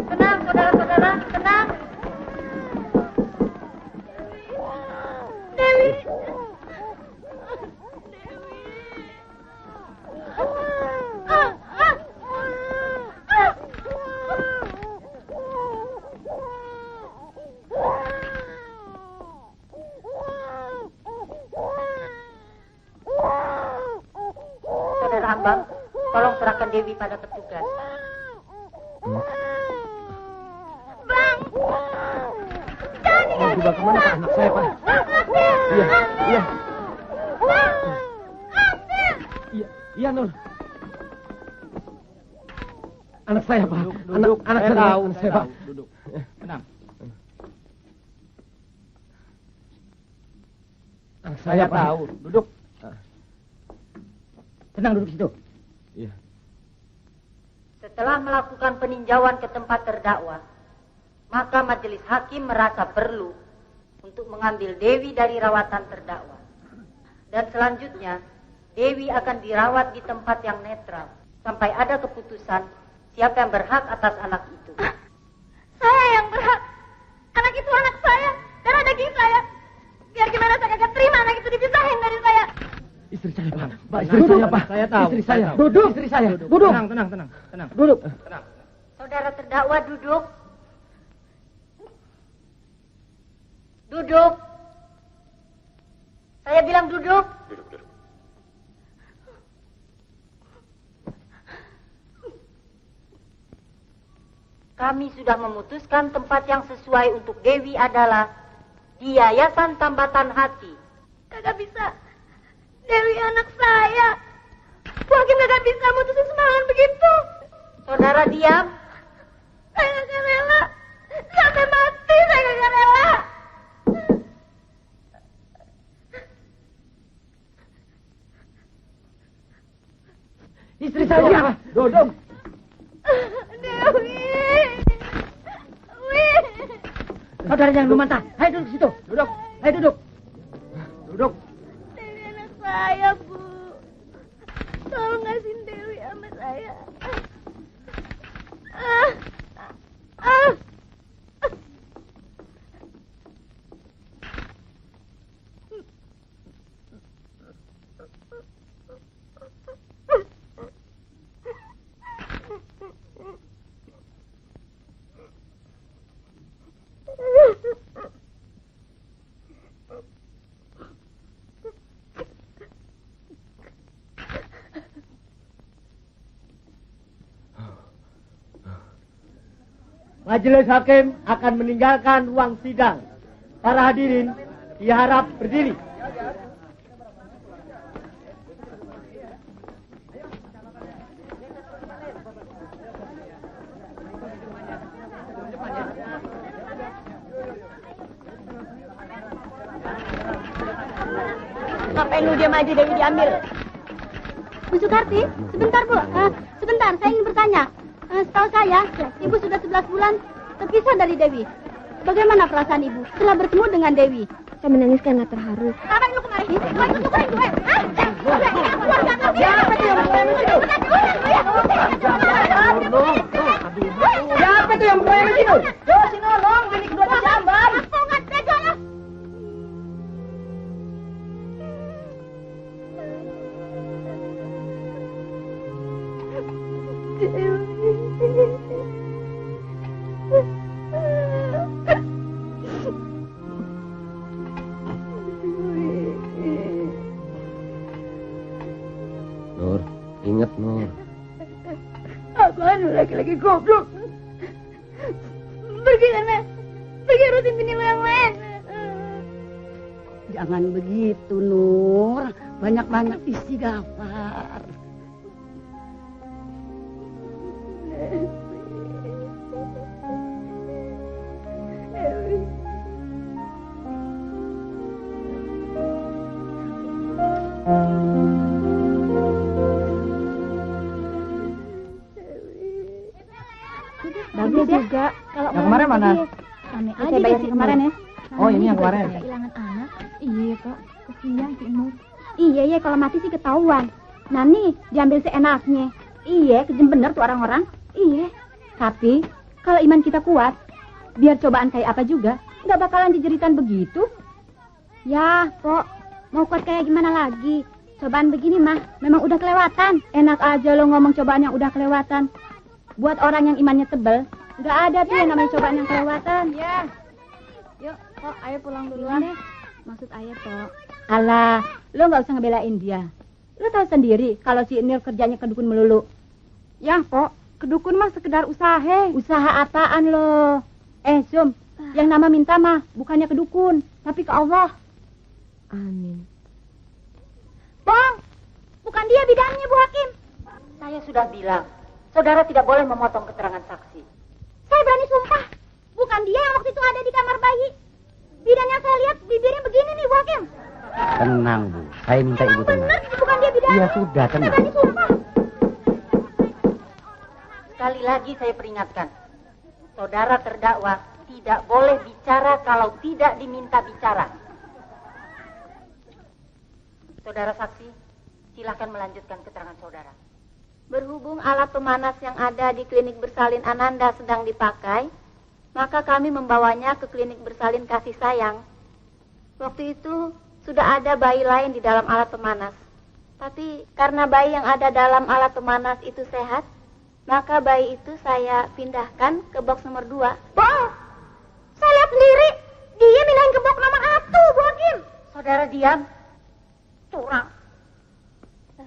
Tenang, saudara-saudara, tenang. Dewi. Saudara Hambang, tolong serahkan Dewi pada petugas. Bang. Jangan Mau dibawa kemana Pak? Anak saya Pak. Iya, iya. Iya, iya Nur. Anak saya Pak. Duduk. Anak Saya saya tahu, anak saya saya Pak. tahu. Duduk. Tenang. Anak saya Pak. tahu. Duduk. Tenang, duduk situ. Iya. Setelah melakukan peninjauan ke tempat terdakwa, maka majelis hakim merasa perlu untuk mengambil Dewi dari rawatan terdakwa. Dan selanjutnya, Dewi akan dirawat di tempat yang netral sampai ada keputusan siapa yang berhak atas anak itu. Saya yang berhak. Anak itu anak saya, darah daging saya. Biar gimana saya kagak terima anak itu dipisahin dari saya. Istri saya Pak. Pak, istri saya Pak. Saya tahu. Istri saya. tahu. Duduk. Istri saya. Duduk. Tenang. Duduk. Tenang. Saudara terdakwa duduk. Duduk. Saya bilang duduk. Duduk. Kami sudah memutuskan tempat yang sesuai untuk Dewi adalah di Yayasan Tambatan Hati. Kagak bisa. Dewi anak saya. Bu Hakim kagak bisa mutusin sembarangan begitu. Saudara diam. Saya kagak rela. Sampai mati saya kagak rela. Istri saya Pak. Duduk. Dewi. Saudara jangan membantah. Ayo duduk situ. Duduk. Ayo duduk. Duduk. Dewi anak saya, Bu. Tolong ngasihin Dewi sama saya. Majelis hakim akan meninggalkan ruang sidang. Para hadirin diharap berdiri. Ngapain lu diam aja Dewi diambil? Bu Sukarti, sebentar Bu. Sebentar, saya ingin bertanya. Setahu saya, Ibu sudah 11 bulan terpisah dari Dewi. Bagaimana perasaan Ibu setelah bertemu dengan Dewi? Saya menangis karena terharu. Ngapain lu kemari? Gue ikut lu gue. Siapa itu yang berani sini? Yo, sini nolong, ini kedua jamban. Aku nggak tega lah. Nur, ingat Nur. Apaan lu laki-laki goblok? Pergi sana. Pergi urusin bini lu yang lain. Jangan begitu, Nur. Banyak-banyak istighfar. Dewi. juga. Kalau yang kemarin mana? Kami Saya aja bayar sih kemarin ya. Oh, ini yang kemarin. Kehilangan anak. Iya, Pak. Kesian si Nur. Iya, kalau mati sih ketahuan. Nah nih, diambil seenaknya. Iya, kejem bener tuh orang-orang. Iya. Tapi, kalau iman kita kuat, biar cobaan kayak apa juga, nggak bakalan dijeritan begitu. Ya, Pok. Mau kuat kayak gimana lagi? Cobaan begini mah, memang udah kelewatan. Enak aja lo ngomong cobaan yang udah kelewatan. Buat orang yang imannya tebel, nggak ada tuh yang namanya cobaan yang kelewatan. Ya. Yuk, Pok, ayo pulang duluan deh. Maksud ayah, Pok. Alah, lo nggak usah ngebelain dia. Lo tahu sendiri kalau si Nil kerjanya ke dukun melulu. Ya, Pok, ke dukun mah sekedar usaha. Usaha apaan lo? Zum, yang nama minta mah bukannya ke dukun, tapi ke Allah. Amin. Bang, bukan dia bidangnya, Bu Hakim. Saya sudah bilang, saudara tidak boleh memotong keterangan saksi. Saya berani sumpah, bukan dia yang waktu itu ada di kamar bayi. Bidan yang saya lihat bibirnya begini nih, Bu Hakim. Tenang, Bu. Saya minta Ibu tenang. Benar, bukan dia bidangnya. Iya, sudah, Saya tenang. berani sumpah. Sekali lagi saya peringatkan, saudara terdakwa tidak boleh bicara kalau tidak diminta bicara. Saudara saksi, silahkan melanjutkan keterangan saudara. Berhubung alat pemanas yang ada di klinik bersalin Ananda sedang dipakai, maka kami membawanya ke klinik bersalin kasih sayang. Waktu itu sudah ada bayi lain di dalam alat pemanas. Tapi karena bayi yang ada dalam alat pemanas itu sehat, maka bayi itu saya pindahkan ke box nomor 2. Bang, saya lihat sendiri, dia pindahin ke box nomor 1, Bu Hakim. Saudara diam. Curang.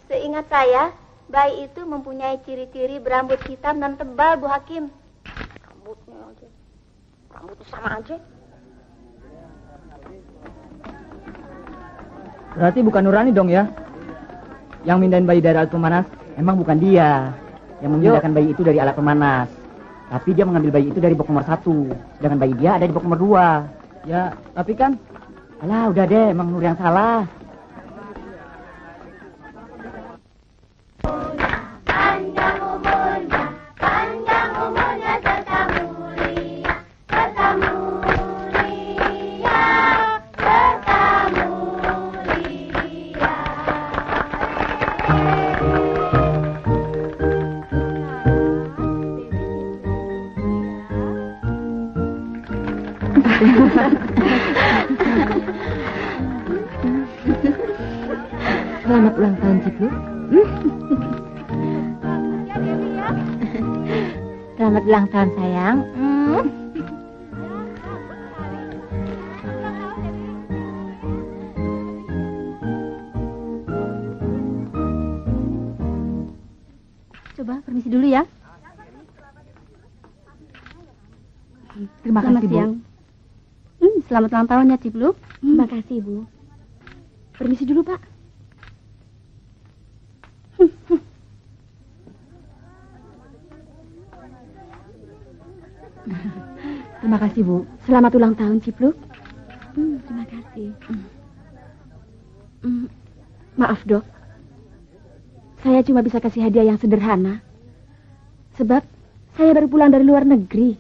Seingat saya, bayi itu mempunyai ciri-ciri berambut hitam dan tebal, Bu Hakim. Rambutnya sama aja. Berarti bukan Nurani dong ya? Yang mindahin bayi dari alat pemanas, emang bukan dia yang memindahkan bayi itu dari alat pemanas. Tapi dia mengambil bayi itu dari box nomor 1. Sedangkan bayi dia ada di box nomor 2. Ya, tapi kan... Alah, udah deh, emang Nur yang salah. Selamat ulang tahun, Cipluk. Selamat ulang tahun, sayang. Coba permisi dulu ya. Terima kasih, Bu. Siang. Selamat ulang tahun ya, Cipluk. Terima kasih, Bu. Permisi dulu, Pak. Terima kasih, Bu. Selamat ulang tahun, Cipluk. Terima kasih. Maaf, Dok. Saya cuma bisa kasih hadiah yang sederhana. Sebab saya baru pulang dari luar negeri.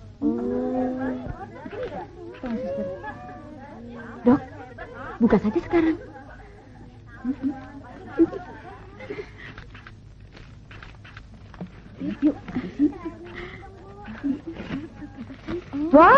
Dok, buka saja sekarang. Yuk. Wah!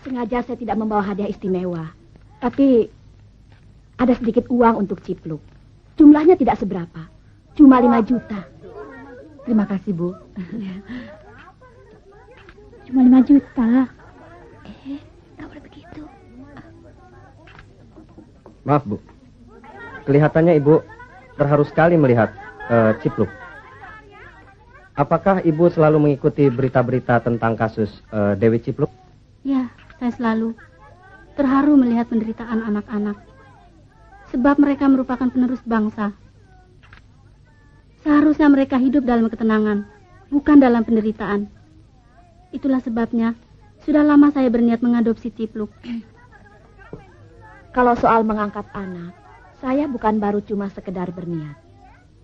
Sengaja saya tidak membawa hadiah istimewa. Tapi ada sedikit uang untuk Cipluk. Jumlahnya tidak seberapa. Cuma 5 juta. Terima kasih, Bu. Cuma 5 juta. Nggak boleh begitu. Maaf, Bu. Kelihatannya Ibu terharu sekali melihat Cipluk. Apakah Ibu selalu mengikuti berita-berita tentang kasus Dewi Cipluk? Ya, saya selalu terharu melihat penderitaan anak-anak. Sebab mereka merupakan penerus bangsa. Seharusnya mereka hidup dalam ketenangan, bukan dalam penderitaan. Itulah sebabnya Sudah lama saya berniat mengadopsi Cipluk. Kalau soal mengangkat anak, saya bukan baru cuma sekedar berniat.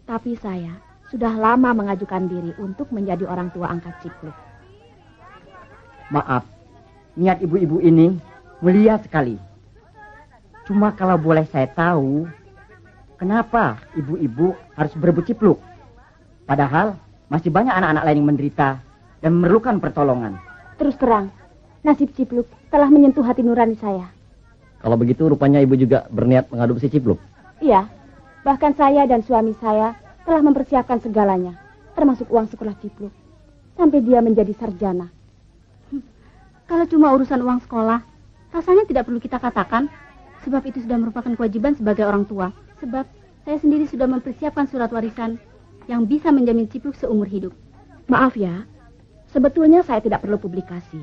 Tapi saya sudah lama mengajukan diri untuk menjadi orang tua angkat Cipluk. Maaf, niat ibu-ibu ini mulia sekali. Cuma kalau boleh saya tahu, kenapa ibu-ibu harus berebut Cipluk? Padahal masih banyak anak-anak lain yang menderita dan memerlukan pertolongan. Terus terang, nasib Cipluk telah menyentuh hati nurani saya. Kalau begitu rupanya ibu juga berniat mengadopsi Cipluk. Iya, bahkan saya dan suami saya telah mempersiapkan segalanya, termasuk uang sekolah Cipluk, sampai dia menjadi sarjana. Kalau cuma urusan uang sekolah, rasanya tidak perlu kita katakan, sebab itu sudah merupakan kewajiban sebagai orang tua. Sebab saya sendiri sudah mempersiapkan surat warisan yang bisa menjamin Cipluk seumur hidup. Maaf ya, sebetulnya saya tidak perlu publikasi.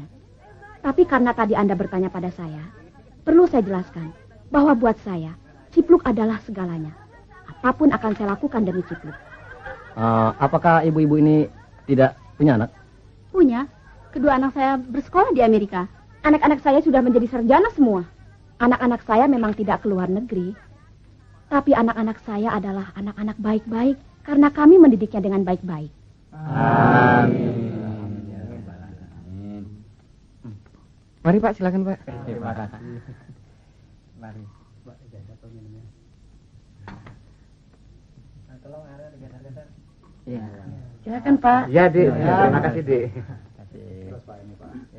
Tapi karena tadi Anda bertanya pada saya, perlu saya jelaskan bahwa buat saya, Cipluk adalah segalanya. Apapun akan saya lakukan demi Cipluk. Apakah ibu-ibu ini tidak punya anak? Punya. Kedua anak saya bersekolah di Amerika. Anak-anak saya sudah menjadi sarjana semua. Anak-anak saya memang tidak keluar negeri. Tapi anak-anak saya adalah anak-anak baik-baik karena kami mendidiknya dengan baik-baik. Amin. Mari Pak, silakan Pak. Terima kasih. Mari. Ya. Silakan Pak. Ya, Dek. Terima kasih, Dek.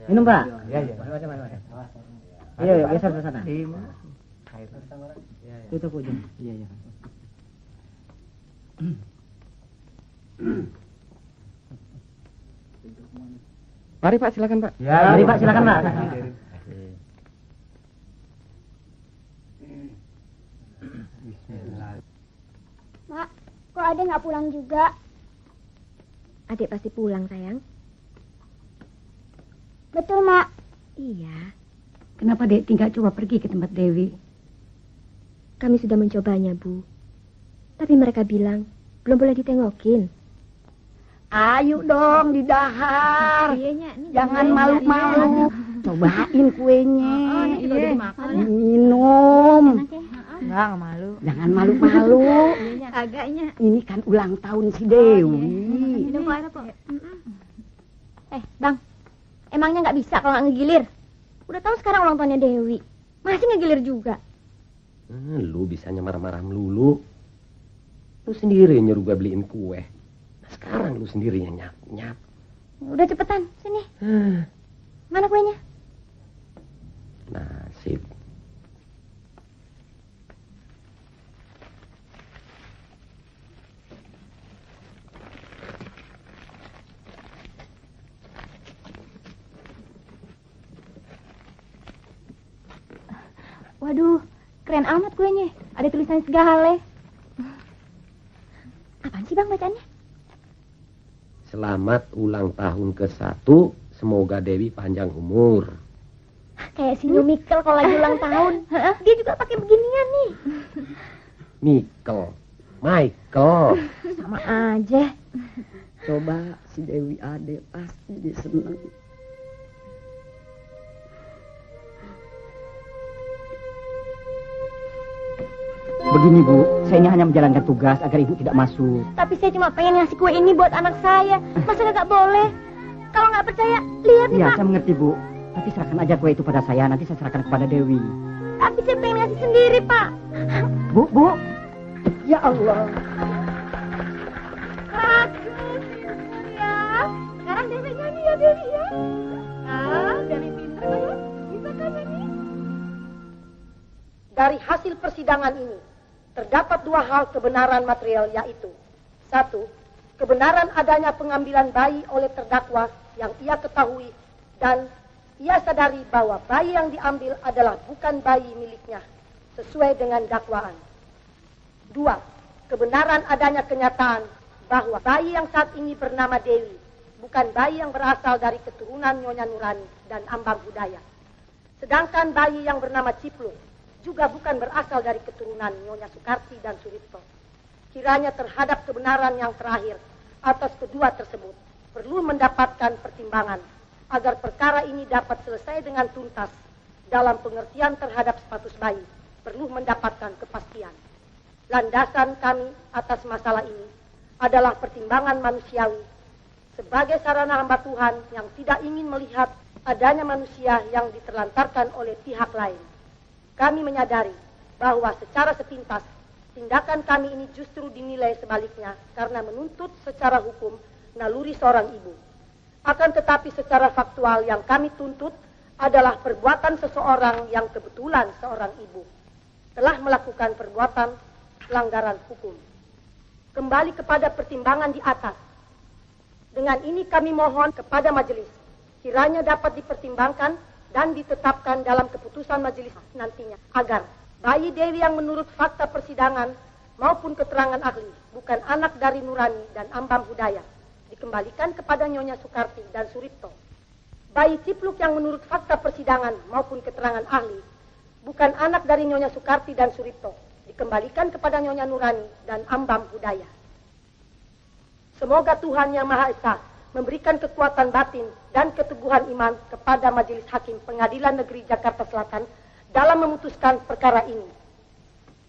Minum Pak. Ya. Iya, geser ke sana. Itu ke ujung. Iya. Mari Pak, silakan Pak. Ya, mari Pak, silakan Pak. Mak, kok Adek nggak pulang juga? Adik pasti pulang, sayang. Betul, Mak. Iya. Kenapa Dek tinggal coba pergi ke tempat Dewi? Kami sudah mencobanya, Bu. Tapi mereka bilang belum boleh ditengokin. Ayo dong didahar. Jangan malu-malu. Cobain kuenya. Minum. Enggak malu. Jangan malu-malu. Agaknya. Ini kan ulang tahun si Dewi. Minum air apa? Bang. Emangnya nggak bisa kalau nggak ngegilir? Udah tahu sekarang ulang tahunnya Dewi. Masih ngegilir juga. Lu bisanya marah-marah melulu. Lu sendiri yang nyuruh gue beliin kue. Nah, sekarang lu sendiri yang nyap-nyap. Udah cepetan, sini. Mana kuenya? Nasib. Waduh, keren amat kuenya. Ada tulisan segala. Apaan sih Bang bacaannya? Selamat ulang tahun ke-1. Semoga Dewi panjang umur. Kayak si Mikel kalau lagi ulang tahun. Dia juga pakai beginian nih. Michael. Sama aja. Coba si Dewi Ade pasti dia senang. Begini Bu, saya ini hanya menjalankan tugas agar Ibu tidak masuk. Tapi saya cuma pengen ngasih kue ini buat anak saya. Masa nggak boleh? Kalau nggak percaya, lihat nih Iya, Pak. saya mengerti Bu. Nanti serahkan aja kue itu pada saya, nanti saya serahkan kepada Dewi. Tapi saya pengen ngasih sendiri Pak. Bu. Ya Allah. Bagus ya. Sekarang Dewi nyanyi ya Dewi ya. Dewi pintar ya. Bisa kan nyanyi? Dari hasil persidangan ini, terdapat dua hal kebenaran material, yaitu: satu, kebenaran adanya pengambilan bayi oleh terdakwa yang ia ketahui dan ia sadari bahwa bayi yang diambil adalah bukan bayi miliknya, sesuai dengan dakwaan. Dua, kebenaran adanya kenyataan bahwa bayi yang saat ini bernama Dewi bukan bayi yang berasal dari keturunan Nyonya Nurani dan Ambang Budaya. Sedangkan bayi yang bernama Cipluk juga bukan berasal dari keturunan Nyonya Sukarti dan Suripto. Kiranya terhadap kebenaran yang terakhir atas kedua tersebut perlu mendapatkan pertimbangan agar perkara ini dapat selesai dengan tuntas dalam pengertian terhadap status bayi, perlu mendapatkan kepastian. Landasan kami atas masalah ini adalah pertimbangan manusiawi sebagai sarana hamba Tuhan yang tidak ingin melihat adanya manusia yang diterlantarkan oleh pihak lain. Kami menyadari bahwa secara sepintas tindakan kami ini justru dinilai sebaliknya karena menuntut secara hukum naluri seorang ibu. Akan tetapi secara faktual yang kami tuntut adalah perbuatan seseorang yang kebetulan seorang ibu telah melakukan perbuatan pelanggaran hukum. Kembali kepada pertimbangan di atas. Dengan ini kami mohon kepada majelis kiranya dapat dipertimbangkan dan ditetapkan dalam keputusan majelis nantinya agar bayi Dewi yang menurut fakta persidangan maupun keterangan ahli bukan anak dari Nurani dan Ambam Hudaya dikembalikan kepada Nyonya Sukarti dan Suripto. Bayi Cipluk yang menurut fakta persidangan maupun keterangan ahli bukan anak dari Nyonya Sukarti dan Suripto dikembalikan kepada Nyonya Nurani dan Ambam Hudaya. Semoga Tuhan Yang Maha Esa memberikan kekuatan batin dan keteguhan iman kepada Majelis Hakim Pengadilan Negeri Jakarta Selatan dalam memutuskan perkara ini.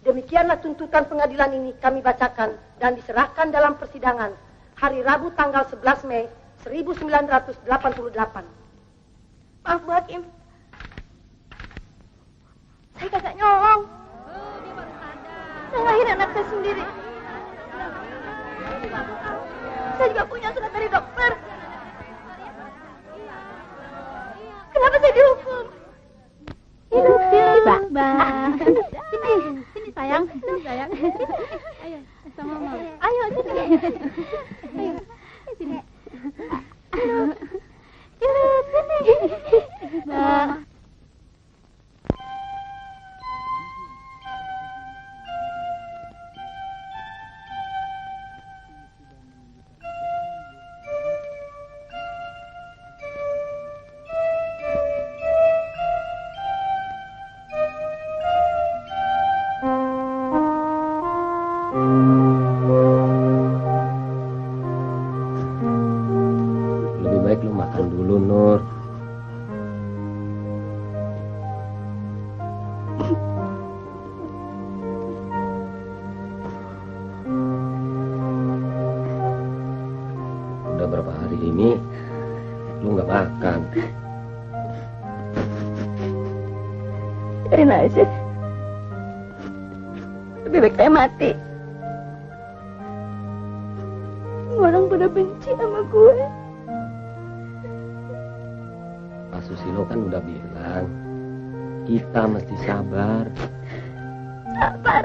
Demikianlah tuntutan pengadilan ini kami bacakan dan diserahkan dalam persidangan hari Rabu tanggal 11 Mei 1988. Maaf Bu Hakim, saya kagak nyolong. Saya lahir anak saya sendiri. Saya juga punya surat dari dokter. Kenapa saya dihukum? Hidup, Bang. Sini sayang, sayang. Ayo, sama Mama. Ayo sini. Ayo, sini. Sini. Bang. Lebih baik lu makan dulu, Nur. Udah berapa hari ini lu nggak makan? Biarin aja. Lebih baik saya mati. Orang pada benci sama gue. Pak Susilo kan udah bilang kita mesti sabar. Sabar?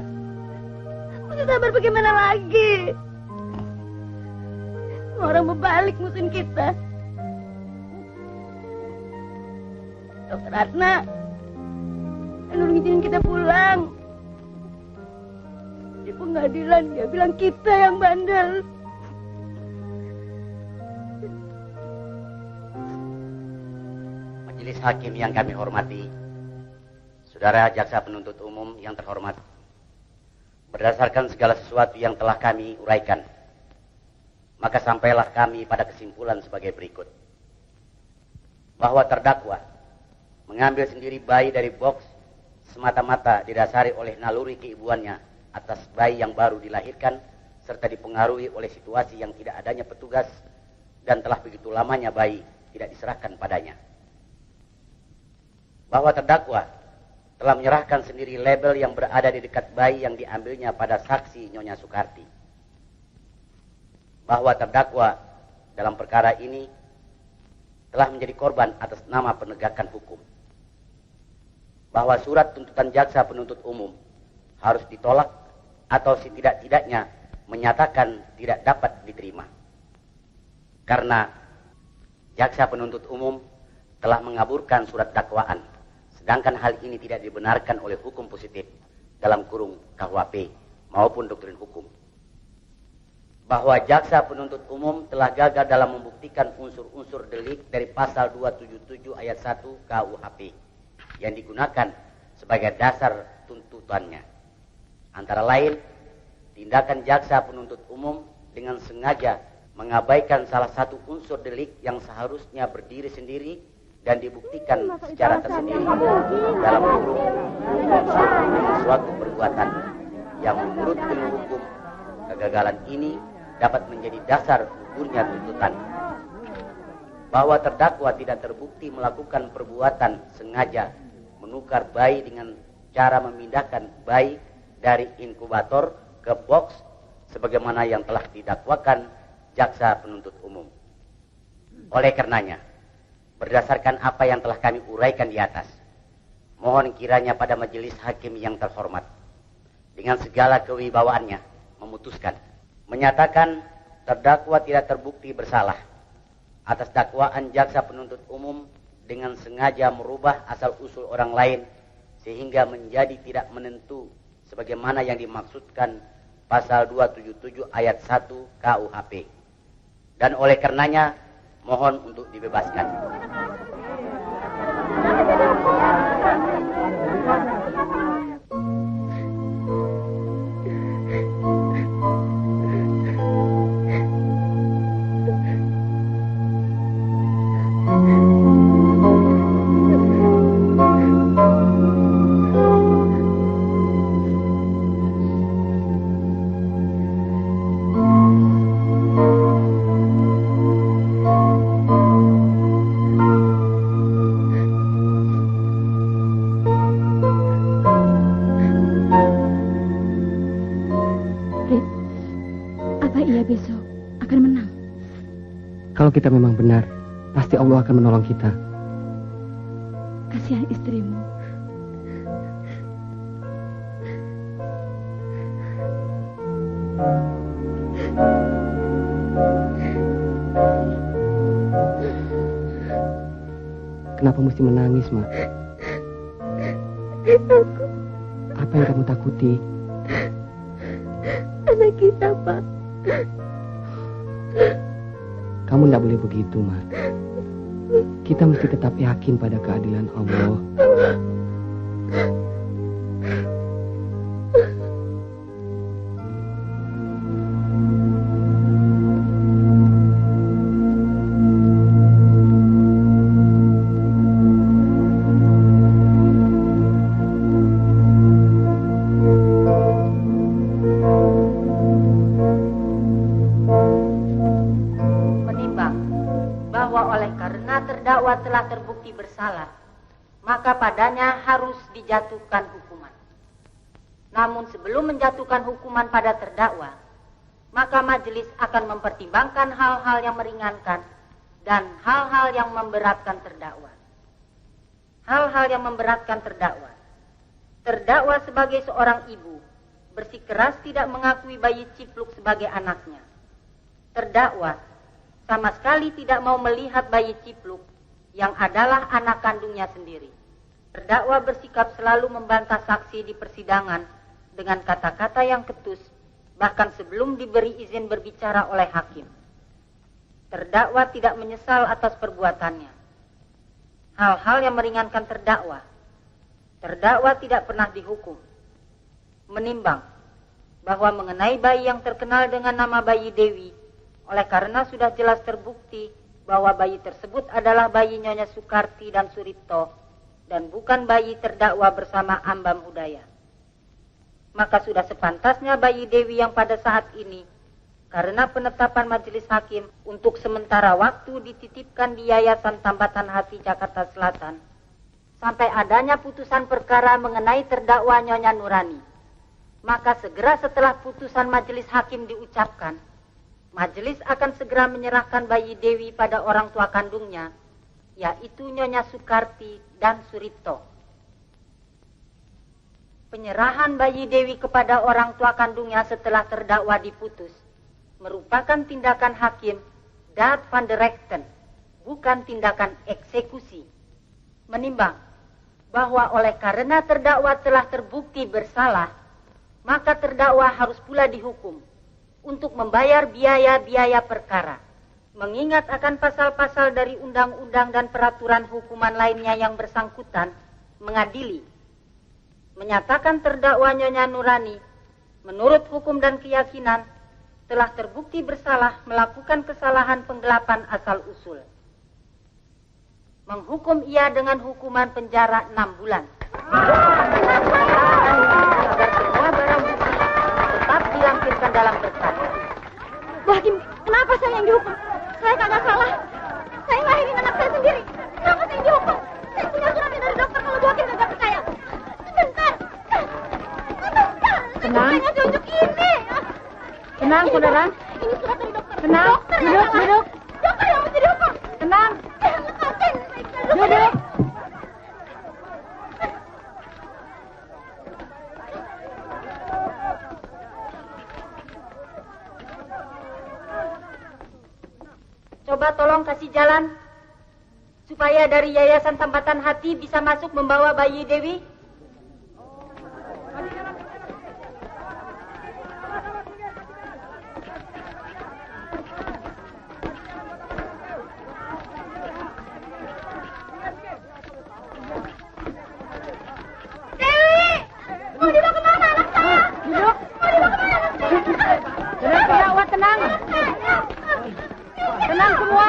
Mesti sabar bagaimana lagi? Orang berbalik musuhin kita. Dokter Ratna Nur ngizinin kita pulang. Di pengadilan dia bilang kita yang bandel. Majelis Hakim yang kami hormati, Saudara Jaksa Penuntut Umum yang terhormat, berdasarkan segala sesuatu yang telah kami uraikan, maka sampailah kami pada kesimpulan sebagai berikut. Bahwa terdakwa mengambil sendiri bayi dari box semata-mata didasari oleh naluri keibuannya atas bayi yang baru dilahirkan serta dipengaruhi oleh situasi yang tidak adanya petugas dan telah begitu lamanya bayi tidak diserahkan padanya. Bahwa terdakwa telah menyerahkan sendiri label yang berada di dekat bayi yang diambilnya pada saksi Nyonya Sukarti. Bahwa terdakwa dalam perkara ini telah menjadi korban atas nama penegakan hukum. Bahwa surat tuntutan jaksa penuntut umum harus ditolak atau setidak-tidaknya menyatakan tidak dapat diterima. Karena jaksa penuntut umum telah mengaburkan surat dakwaan, sedangkan hal ini tidak dibenarkan oleh hukum positif dalam kurung KUHP maupun doktrin hukum. Bahwa jaksa penuntut umum telah gagal dalam membuktikan unsur-unsur delik dari pasal 277 ayat 1 KUHP yang digunakan sebagai dasar tuntutannya. Antara lain, tindakan jaksa penuntut umum dengan sengaja mengabaikan salah satu unsur delik yang seharusnya berdiri sendiri dan dibuktikan secara tersendiri dalam hukum unsur suatu perbuatan yang menurut ilmu hukum kegagalan ini dapat menjadi dasar gugurnya tuntutan. Bahwa terdakwa tidak terbukti melakukan perbuatan sengaja menukar bayi dengan cara memindahkan bayi dari inkubator ke box sebagaimana yang telah didakwakan jaksa penuntut umum. Oleh karenanya, berdasarkan apa yang telah kami uraikan di atas, mohon kiranya pada majelis hakim yang terhormat dengan segala kewibawaannya memutuskan, menyatakan terdakwa tidak terbukti bersalah atas dakwaan jaksa penuntut umum dengan sengaja merubah asal-usul orang lain sehingga menjadi tidak menentu sebagaimana yang dimaksudkan pasal 277 ayat 1 KUHP. Dan oleh karenanya mohon untuk dibebaskan. Kalau kita memang benar, pasti Allah akan menolong kita. Kasihan istrimu. Kenapa mesti menangis, Mak? Apa yang kamu takuti? Anak kita, Pak. Kamu tidak boleh begitu, Mak. Kita mesti tetap yakin pada keadilan Allah. Telah terbukti bersalah, maka padanya harus dijatuhkan hukuman. Namun sebelum menjatuhkan hukuman pada terdakwa, maka majelis akan mempertimbangkan hal-hal yang meringankan dan hal-hal yang memberatkan terdakwa. Hal-hal yang memberatkan terdakwa. Terdakwa sebagai seorang ibu bersikeras tidak mengakui bayi cipluk sebagai anaknya. Terdakwa sama sekali tidak mau melihat bayi cipluk yang adalah anak kandungnya sendiri. Terdakwa bersikap selalu membantah saksi di persidangan dengan kata-kata yang ketus, bahkan sebelum diberi izin berbicara oleh hakim. Terdakwa tidak menyesal atas perbuatannya. Hal-hal yang meringankan terdakwa. Terdakwa tidak pernah dihukum. Menimbang bahwa mengenai bayi yang terkenal dengan nama bayi Dewi, oleh karena sudah jelas terbukti bahwa bayi tersebut adalah bayi Nyonya Sukarti dan Suripto dan bukan bayi terdakwa bersama Ambam Hudaya. Maka sudah sepantasnya bayi Dewi yang pada saat ini karena penetapan majelis hakim untuk sementara waktu dititipkan di Yayasan Tambatan Hati Jakarta Selatan sampai adanya putusan perkara mengenai terdakwa Nyonya Nurani. Maka segera setelah putusan majelis hakim diucapkan, majelis akan segera menyerahkan bayi Dewi pada orang tua kandungnya, yaitu Nyonya Sukarti dan Suripto. Penyerahan bayi Dewi kepada orang tua kandungnya setelah terdakwa diputus merupakan tindakan hakim daad van der rechten, bukan tindakan eksekusi. Menimbang bahwa oleh karena terdakwa telah terbukti bersalah, maka terdakwa harus pula dihukum untuk membayar biaya-biaya perkara. Mengingat akan pasal-pasal dari undang-undang dan peraturan hukuman lainnya yang bersangkutan, mengadili, menyatakan terdakwa Nyonya Nurani, menurut hukum dan keyakinan, telah terbukti bersalah melakukan kesalahan penggelapan asal-usul. Menghukum ia dengan hukuman penjara 6 bulan. Agar semua barang bukti tetap dilampirkan dalam berkas. Bu Hakim, kenapa saya yang dihukum? Saya kagak salah. Saya ngelahirin anak saya sendiri. Kenapa saya yang dihukum? Saya punya suratnya dari dokter kalau Bu Hakim nggak percaya. Sebentar. Tenang. Saya ngasih unjuk ini. Tenang, ini, saudara. Ini surat dari dokter. Tenang. Dokter yang Duduk, salah. duduk. Dokter yang mesti dihukum. Tenang. Lepasin. Duduk. Coba tolong kasih jalan supaya dari Yayasan Tambatan Hati bisa masuk membawa bayi Dewi. Tenang semua.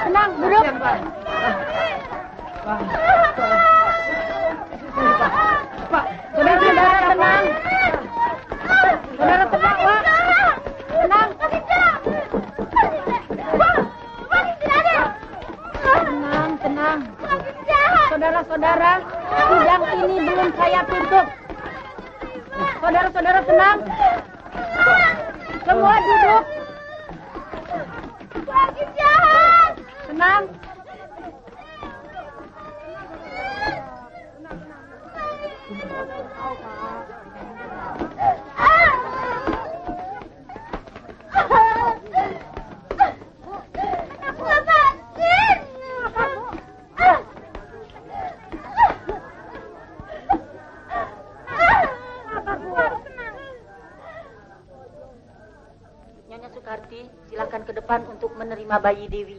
Tenang, duduk. Saudara-saudara tenang. Saudara tenang, Wak. Tenang. Tenang, tenang. Saudara-saudara, sidang ini belum saya tutup. Saudara-saudara tenang. Semua duduk. Tenang. Nyonya Sukarti, silakan ke depan untuk menerima bayi Dewi.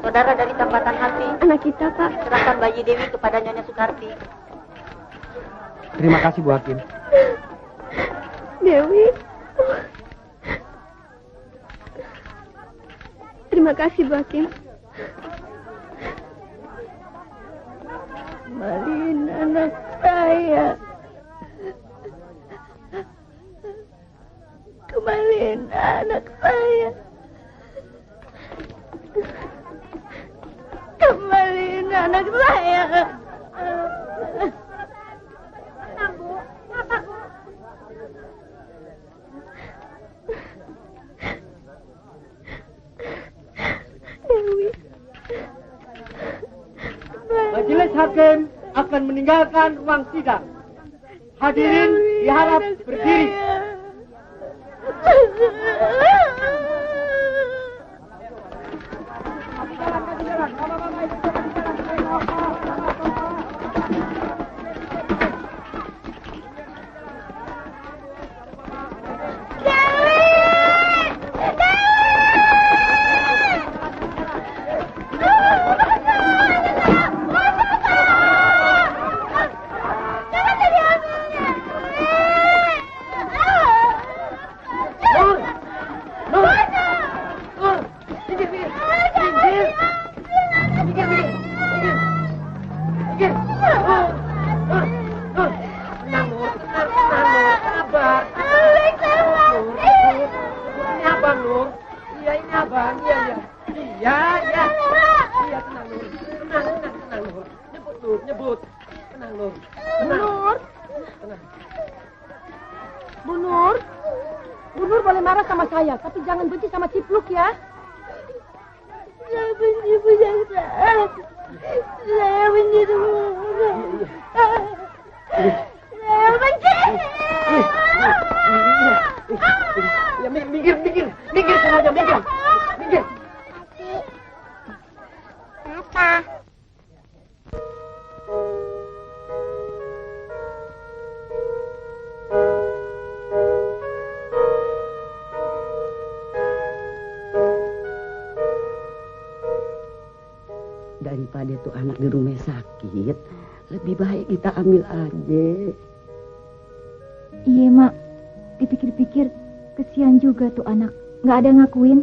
Saudara dari Tambatan Hati, anak kita, Pak. serahkan bayi Dewi kepada Nyonya Sukarti. Terima kasih, Bu Hakim. Dewi. Terima kasih, Bu Hakim. Kembaliin anak saya. Kembaliin anak saya. Kembaliin anak saya. Tenang, Bu. Sabar, Bu. Dewi. Majelis Hakim akan meninggalkan ruang sidang. Hadirin diharap berdiri. Bu Nur boleh marah sama saya, tapi jangan benci sama Cipluk ya. Saya benci Bu Jaksa. Saya benci semua. Saya benci. Ya, minggir sengaja, minggir. Apa? daripada tuh anak di rumah sakit, lebih baik kita ambil aja. Iya, Mak. Dipikir-pikir, kesian juga tuh anak. Nggak ada ngakuin.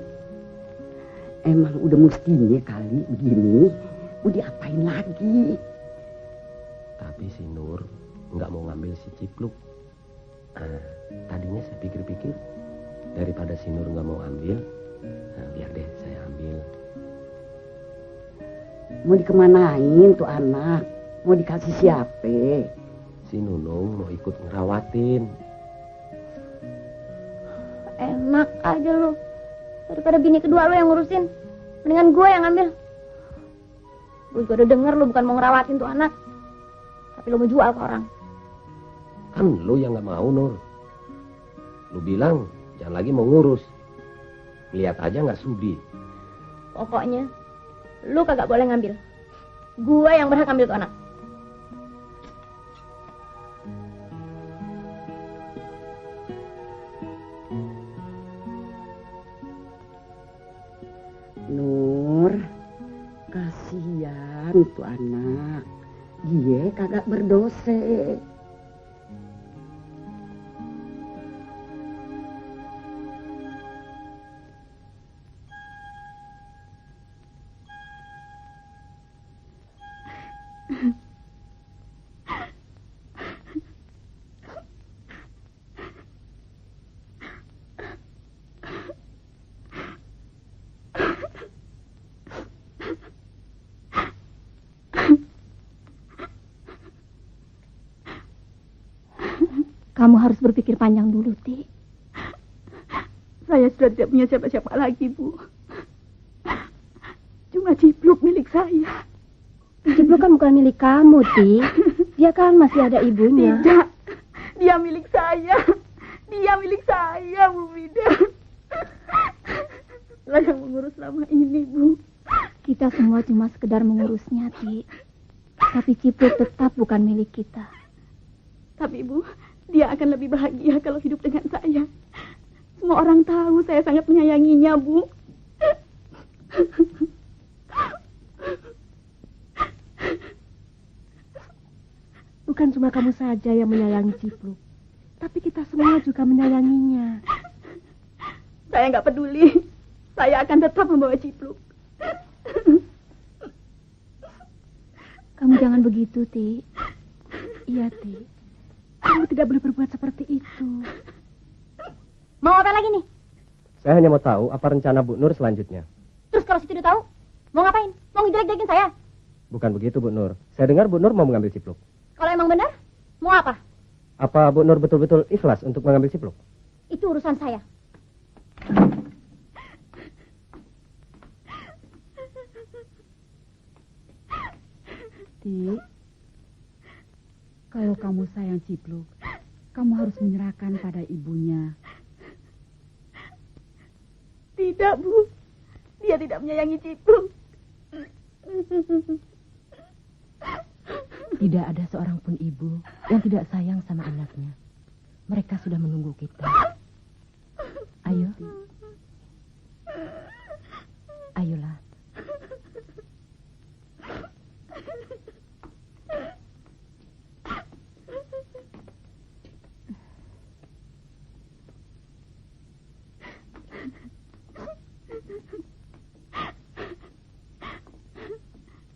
Emang udah mestinya kali begini. Mau diapain lagi? Tapi si Nur nggak mau ngambil si Cipluk. Tadinya saya pikir-pikir, daripada si Nur nggak mau ambil, biar deh saya ambil. Mau dikemanain tuh anak? Mau dikasih siapa? Si Nunung mau ikut ngerawatin. Enak aja lu. Daripada bini kedua lu yang ngurusin, mendingan gue yang ambil. Gue juga udah denger lu bukan mau ngerawatin tuh anak, tapi lu mau jual ke orang. Kan lu yang nggak mau, Nur. Lu bilang jangan lagi mau ngurus. Lihat aja nggak sudi. Pokoknya lu kagak boleh ngambil. Gue yang berhak ambil tuh anak. Nur, kasihan tuh anak. Dia kagak berdosa. Kamu harus berpikir panjang dulu, Ti. Saya sudah tidak punya siapa-siapa lagi, Bu. Cuma Cipluk milik saya. Cipluk kan bukan milik kamu, Ti. Dia kan masih ada ibunya. Tidak. Dia milik saya. Dia milik saya, Bu Mida. Lah yang mengurus selama ini, Bu. Kita semua cuma sekedar mengurusnya, Ti. Tapi Cipluk tetap bukan milik kita. Tapi, Bu, dia akan lebih bahagia kalau hidup dengan saya. Semua orang tahu saya sangat menyayanginya, Bu. Bukan cuma kamu saja yang menyayangi Cipluk, tapi kita semua juga menyayanginya. Saya nggak peduli. Saya akan tetap membawa Cipluk. Kamu jangan begitu, Ti. Iya, Ti. Kamu tidak boleh berbuat seperti itu. Mau apa lagi nih? Saya hanya mau tahu apa rencana Bu Nur selanjutnya. Terus kalau situ udah tahu, mau ngapain? Mau ngejelek-jelekin saya? Bukan begitu, Bu Nur. Saya dengar Bu Nur mau mengambil Cipluk. Kalau emang benar, mau apa? Apa Bu Nur betul-betul ikhlas untuk mengambil Cipluk? Itu urusan saya. Ti, kalau kamu sayang Cipluk, kamu harus menyerahkan pada ibunya. Tidak, Bu. Dia tidak menyayangi Cipluk. Tidak ada seorang pun ibu yang tidak sayang sama anaknya. Mereka sudah menunggu kita. Ayo. Ayolah.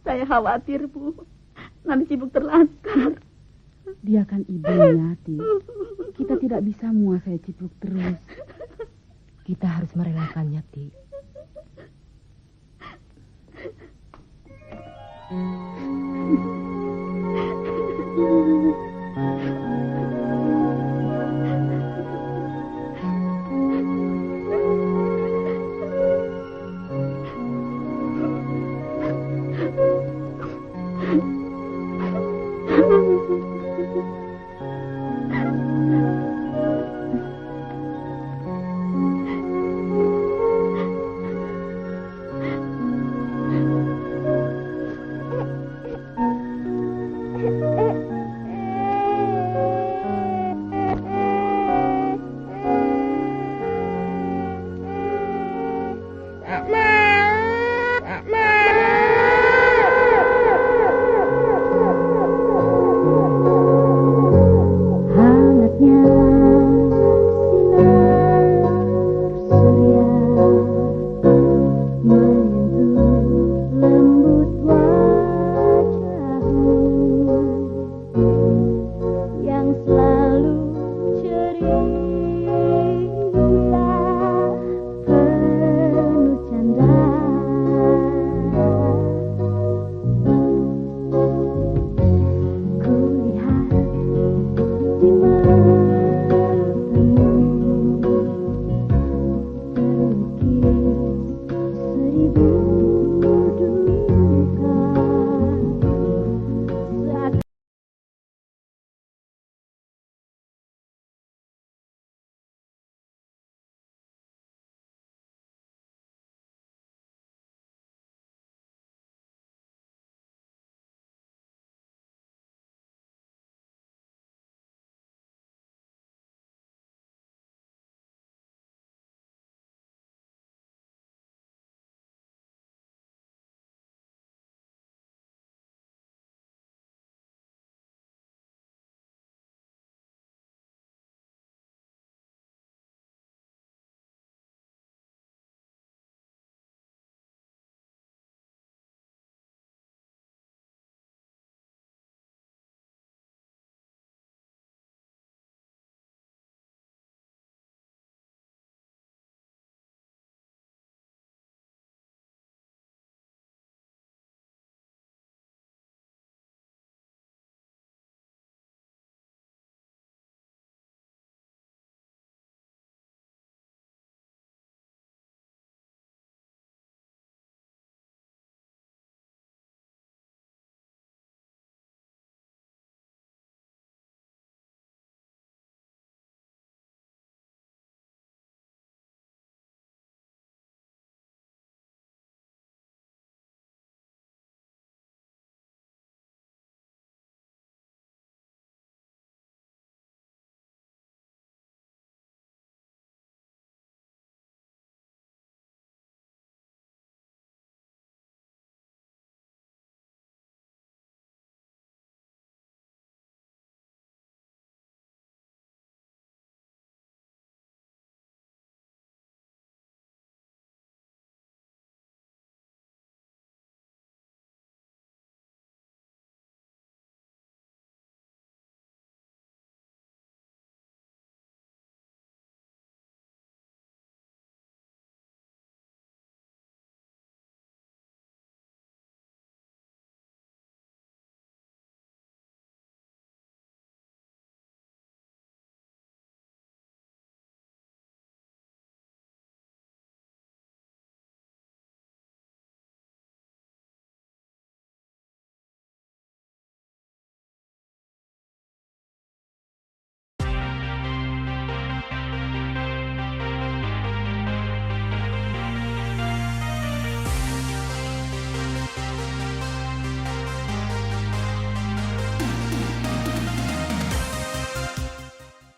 Saya khawatir, Bu. Nanti Cipluk terlantar. Dia kan ibunya, Ti. Kita tidak bisa menguasai Cipluk terus. Kita harus merelakannya, Ti.